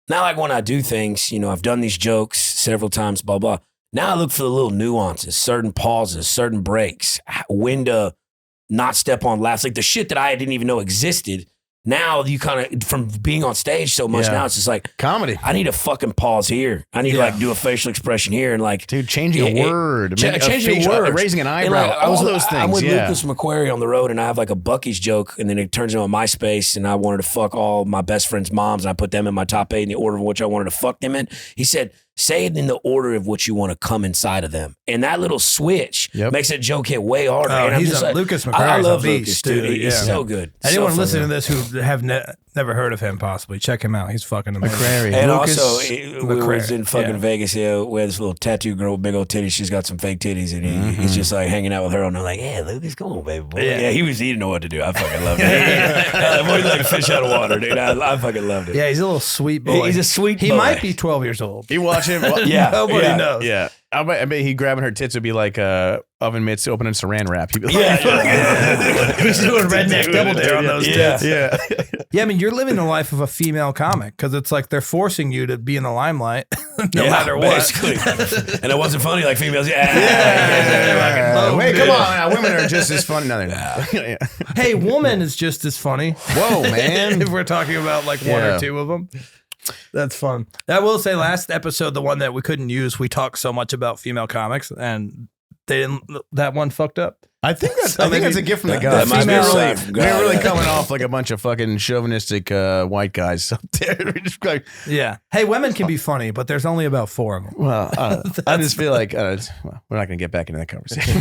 not like when I do things. You know, I've done these jokes several times, blah blah. Now I look for the little nuances, certain pauses, certain breaks, when to not step on laughs, like the shit that I didn't even know existed. Now you kind of, from being on stage so much, now it's just like comedy. I need to fucking pause here. I need to like do a facial expression here and like, dude, changing a word, changing a word, raising an eyebrow, like, all those things. I'm with Lucas McQuarrie on the road, and I have like a Buc-ee's joke, and then it turns into a MySpace, and I wanted to fuck all my best friends' moms, and I put them in my top 8 in the order of which I wanted to fuck them in. He said, say it in the order of which you want to come inside of them. And that little switch makes that joke hit way harder. Oh, and I'm he's just like, Lucas McQuarrie. I love Lucas, dude. He's so good. Anyone so listening to this who have never heard of him, possibly, check him out. He's fucking amazing. McQuarrie. And Lucas also, we was in fucking Vegas here. We had this little tattoo girl with big old titties. She's got some fake titties. And he's just like hanging out with her. And I'm like, yeah, Lucas, come on, baby. Boy. Yeah, he didn't know what to do. I fucking loved it. Boy, he's like a fish out of water, dude. I fucking loved it. Yeah, he's a little sweet boy. He's a sweet boy. He might be 12 years old. You watch him? Nobody knows. Yeah. I bet he grabbing her tits would be like oven mitts opening saran wrap. He'd be like, He's doing redneck double dare on those tits. Yeah. Yeah, I mean, you're living the life of a female comic because it's like they're forcing you to be in the limelight no matter what. Basically. And it wasn't funny like females. Wait, come on. Women are just as funny. No, they're not. Hey, woman is just as funny. Whoa, man. If we're talking about like one or two of them. That's fun. I will say last episode, the one that we couldn't use, we talked so much about female comics and they didn't, that one fucked up. I think that's a gift from the gods. We're really coming off like a bunch of fucking chauvinistic white guys up there. Yeah. Hey, women can be funny, but there's only about 4 of them. Well, I just feel like we're not going to get back into that conversation.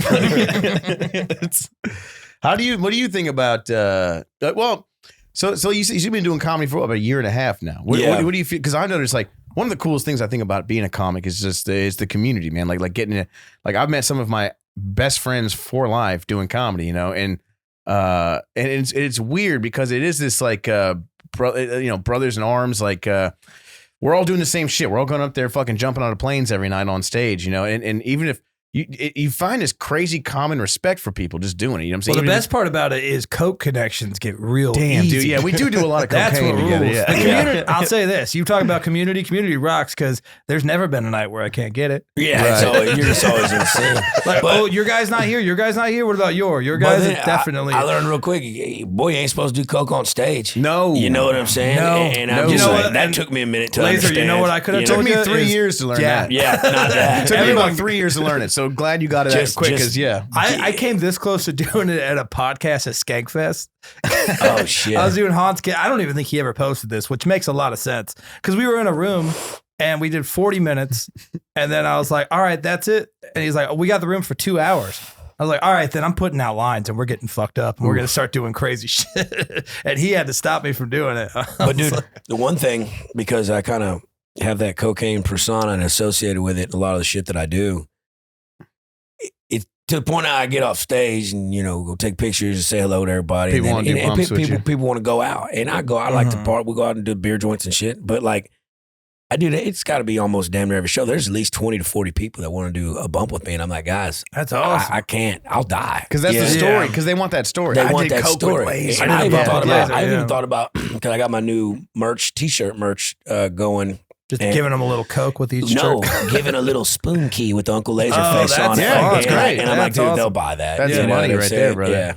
What do you think about, So you've been doing comedy for about a year and a half now. What do you feel? Because I noticed like one of the coolest things I think about being a comic is just the community, man. Like getting it. Like I've met some of my best friends for life doing comedy, you know, and it's weird because it is this like brothers in arms. Like we're all doing the same shit. We're all going up there fucking jumping out of planes every night on stage, you know, and even if. You find this crazy common respect for people just doing it. You know what I'm saying? Well, the best part about it is coke connections get real damn, easy. Dude. Yeah, we do a lot of cocaine That's what together. rules. Yeah. The community, I'll say this. You talk about community. Community rocks because there's never been a night where I can't get it. Yeah, right. You're just always insane. Like, your guy's not here. Your guy's not here. What about your guys? Is definitely. I learned real quick. Boy, you ain't supposed to do coke on stage. No. You know what I'm saying? No. And I'm just like, that took me a minute to understand. Lazer, you know what I could have told you? It took me 3 years to learn that. Yeah, not that. It took me about 3 years to learn it. So glad you got it as quick as I came this close to doing it at a podcast at Skankfest. Oh, shit. I was doing Hans. I don't even think he ever posted this, which makes a lot of sense. Because we were in a room and we did 40 minutes. And then I was like, all right, that's it. And he's like, we got the room for 2 hours. I was like, all right, then I'm putting out lines and we're getting fucked up and we're going to start doing crazy shit. And he had to stop me from doing it. But dude, the one thing, because I kind of have that cocaine persona and associated with it, a lot of the shit that I do, to the point I get off stage and, you know, go take pictures and say hello to everybody. People want to do bumps with you. People want to go out. And I like to part. We go out and do beer joints and shit. But like, I do. It's got to be almost damn near every show. There's at least 20 to 40 people that want to do a bump with me, and I'm like, guys, That's awesome. I can't. I'll die Because that's the Yeah. story. Because they want that story. They I want did that coke story. with Lazer. And I even thought about. Lazer, I yeah. even thought about because I got my new merch, T-shirt merch going. Just And- giving them a little Coke with each No, jerk. giving a little spoon key with the Uncle Laser Oh, face that's on it. yeah, that's and, great. And I'm like, That's dude, awesome. they'll buy that. That's You know money what I'm right saying? there, brother. Yeah.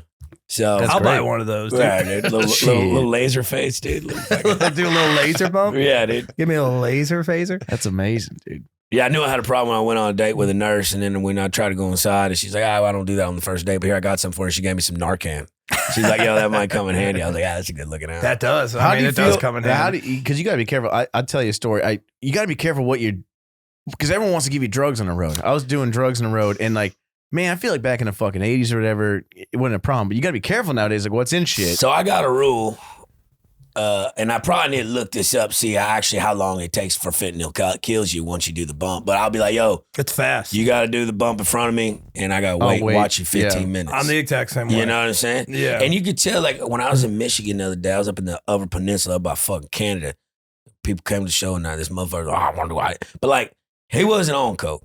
So That's I'll buy great. one of those. Dude. yeah, dude, little laser face, dude. Do a little laser bump. Yeah, dude. Give me a little laser phaser. That's amazing, dude. Yeah, I knew I had a problem when I went on a date with a nurse, and then when I tried to go inside, and she's like, I don't do that on the first date, but here I got some for her. She gave me some Narcan. She's like, yo, that might come in handy. I was like, that's a good looking out. That does. How I do mean, you it feel? does come in handy. Because you got to be careful. I'll tell you a story. You got to be careful what you're. Because everyone wants to give you drugs on the road. I was doing drugs on the road, and like, man, I feel like back in the fucking 80s or whatever, it wasn't a problem. But you got to be careful nowadays, like what's in shit. So I got a rule, and I probably need to look this up, see how long it takes for fentanyl kills you once you do the bump. But I'll be like, yo, It's fast. you got to do the bump in front of me, and I got to wait, wait. watch you 15 Yeah. minutes. I'm the exact same way. You know what I'm saying? Yeah. And you could tell, like, when I was in Michigan the other day, I was up in the Upper Peninsula up by fucking Canada. People came to the show, and now this motherfucker, I wonder why. But, like, he wasn't on coke.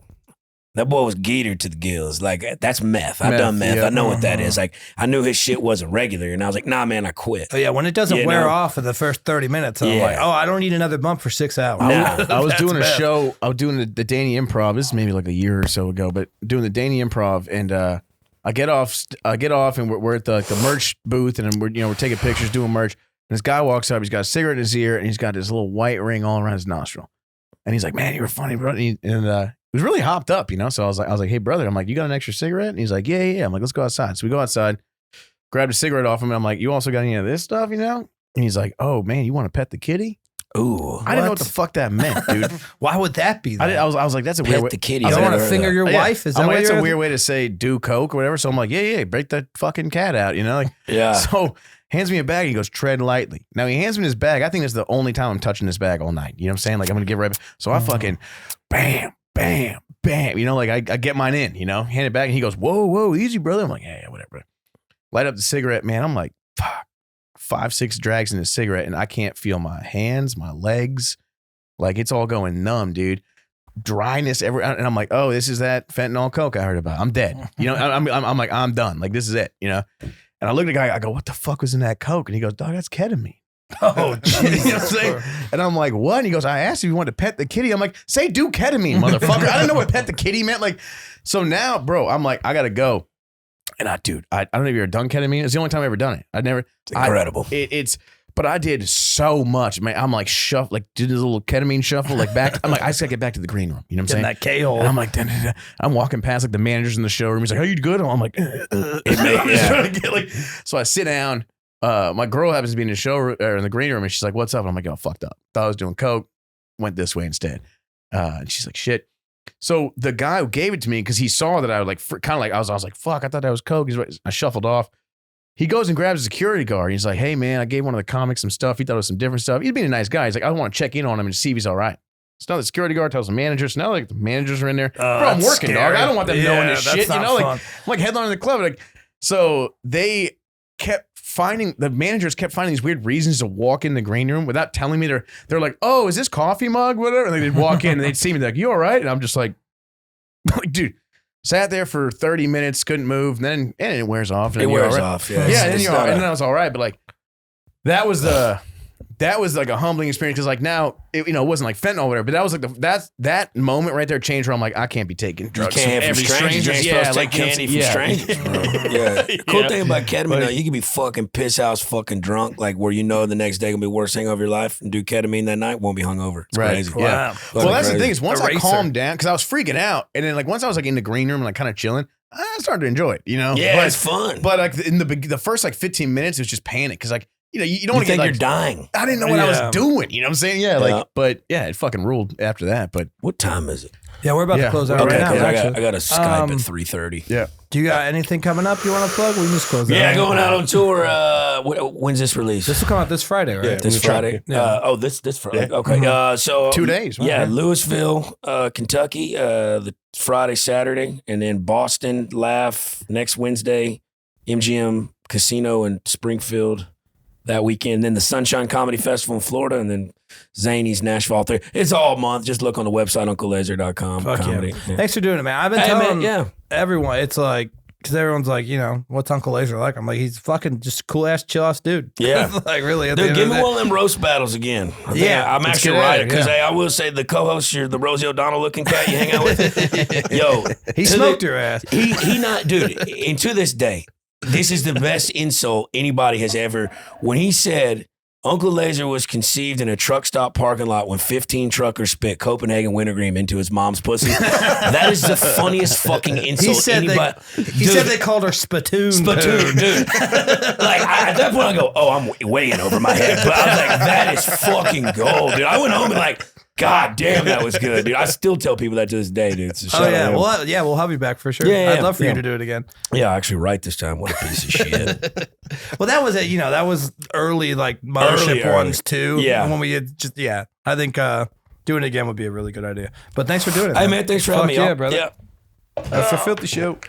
That boy was geetered to the gills. Like, that's meth. I've done meth. yeah. I know what that is. Like, I knew his shit wasn't regular, and I was like, nah, man, I quit. Oh, yeah, when it doesn't You wear know? off in the first 30 minutes, I'm Yeah. like, oh, I don't need another bump for 6 hours. Nah. I was That's doing a bad. show. I was doing the Danny Improv. This is maybe like a year or so ago, but doing the Danny Improv, and I get off, and we're at the merch booth, and we're taking pictures, doing merch. And this guy walks up. He's got a cigarette in his ear, and he's got this little white ring all around his nostril. And he's like, "Man, you were funny, bro." And he was really hopped up, So I was like, "Hey, brother," I'm like, "You got an extra cigarette?" And he's like, "Yeah." I'm like, "Let's go outside." So we go outside, grabbed a cigarette off him, and I'm like, "You also got any of this stuff, And he's like, "Oh man, you want to pet the kitty?" Ooh. I didn't know what the fuck that meant, dude. Why would that be? I was like, that's a weird Pet way. the kitty. You I've don't want never to heard finger of your that. wife? Is that I'm what like, that's you're a weird way to say do coke or whatever. So I'm like, yeah, break that fucking cat out, Like, Yeah. so hands me a bag. He goes, tread lightly. Now he hands me his bag. I think that's the only time I'm touching this bag all night. You know what I'm saying? Like I'm gonna get right back. So I fucking bam, bam, bam. Like I get mine in. Hand it back, and he goes, whoa, easy, brother. I'm like, yeah, whatever. Light up the cigarette, man. I'm like, fuck, 5-6 drags in the cigarette, and I can't feel my hands, my legs. Like it's all going numb, dude. Dryness everywhere, and I'm like, oh, this is that fentanyl coke I heard about. I'm dead. I'm like, I'm done. Like this is it. And I look at the guy. I go, what the fuck was in that coke? And he goes, dog, that's ketamine. Oh, Jesus. You know what I'm saying? And I'm like, what? And he goes, I asked if you wanted to pet the kitty. I'm like, say do ketamine, motherfucker. I didn't know what pet the kitty meant. Like, so now, bro, I'm like, I gotta go. And I don't know if you've ever done ketamine. It's the only time I've ever done it. It's incredible. But I did so much, man. I'm like did this little ketamine shuffle, like back. I'm like, I just gotta get back to the green room. You know what I'm In saying? that K-hole. And I'm like, I'm walking past like the managers in the showroom. He's like, "Are you good?" And I'm like, I'm just yeah. trying to get, so I sit down. My girl happens to be in the show or in the green room, and she's like, "What's up?" And I'm like, "Oh, fucked up. Thought I was doing coke. Went this way instead." And she's like, "Shit." So the guy who gave it to me, because he saw that I was like, kind of like I was like, "Fuck," I thought that was coke. I shuffled off. He goes and grabs a security guard. He's like, "Hey man, I gave one of the comics some stuff. He thought it was some different stuff. He's being a nice guy. He's like, I want to check in on him and see if he's all right." So now the security guard tells the manager. So now like the managers are in there. Bro, I'm that's working, scary. dog. I don't want them knowing Yeah, this that's shit. not Like fun. I'm like headlining the club. Like, so the managers kept finding these weird reasons to walk in the green room without telling me. They're like, "Oh, is this coffee mug?" Whatever. And they'd walk in and they'd see me like, "You all right?" And I'm just like, dude. Sat there for 30 minutes, couldn't move, and then it wears off. And It then you're wears all right. off. Yeah. Yeah, and then, It's and not then I was all right, but like that was like a humbling experience because like now it wasn't like fentanyl or whatever, but that was like that moment right there changed where I'm like, I can't be taking drugs can't from from every strangers. stranger. You ain't supposed to take you know, candy from yeah. strangers, bro. Yeah. Cool Yeah. thing about ketamine, Like- though, you can be fucking piss house fucking drunk, like where the next day gonna be the worst thing of your life, and do ketamine that night, won't be hungover. It's Right. crazy. Yeah. Wow. Well, that's the crazy. thing is once I Eraser. calmed down because I was freaking out, and then like once I was like in the green room and like kind of chilling, I started to enjoy it. Yeah, but, it's fun. But like in the first like 15 minutes, it was just panic because like you don't You want to think get you're like dying. I didn't know what I Yeah. was doing. You know what I'm saying? Yeah, Yeah. like but yeah, it fucking ruled after that. But What time is it? Yeah, we're about Yeah. to close out Okay, right now. 'cause Actually. I got a Skype Um, at 3:30. yeah. Do you got anything coming up you want to plug? We can just close out. Yeah, going out on tour. When's this release? This will come out this Friday, right? Yeah. This We're trying- Friday. yeah. This Friday. Yeah. Okay. So 2 days. Yeah, Okay. Louisville, Kentucky, the Friday, Saturday, and then Boston, Laugh next Wednesday, MGM Casino in Springfield that weekend. Then the Sunshine Comedy Festival in Florida, and then Zanies, Nashville 3. It's all month. Just look on the website, UncleLazer.com. Fuck comedy. yeah. Thanks for doing it, man. I've been Hey, telling man, everyone, it's like, because everyone's like, you know, what's Uncle Lazer like? I'm like, he's fucking just cool ass, chill ass dude. Yeah. Like, really. At the Dude, end give of me the one of them roast battles again. I'm let's actually get at right it, because yeah. hey, I will say the co-host, you're the Rosie O'Donnell looking cat you hang out with. Yo, He smoked your ass. He not, dude. And to this day, this is the best insult anybody has ever. When he said Uncle Lazer was conceived in a truck stop parking lot when 15 truckers spit Copenhagen wintergreen into his mom's pussy. That is the funniest fucking insult. He said anybody. he said they called her spittoon. Spittoon, dude. Like at that point, I go, "Oh, I'm way in over my head." But I was like, "That is fucking gold, dude." I went home and like, "God damn, that was good, dude." I still tell people that to this day, dude. So Oh yeah, we'll have you back for sure. Yeah, I'd love for yeah. you to do it again. yeah, actually, right this time. What a piece of shit. Well, that was it. You know, that was early like mothership Early. ones too. Yeah. when we had just I think doing it again would be a really good idea. But thanks for doing it. Hey man, thanks for having me. Yeah, on. brother. Yeah. That's a filthy show.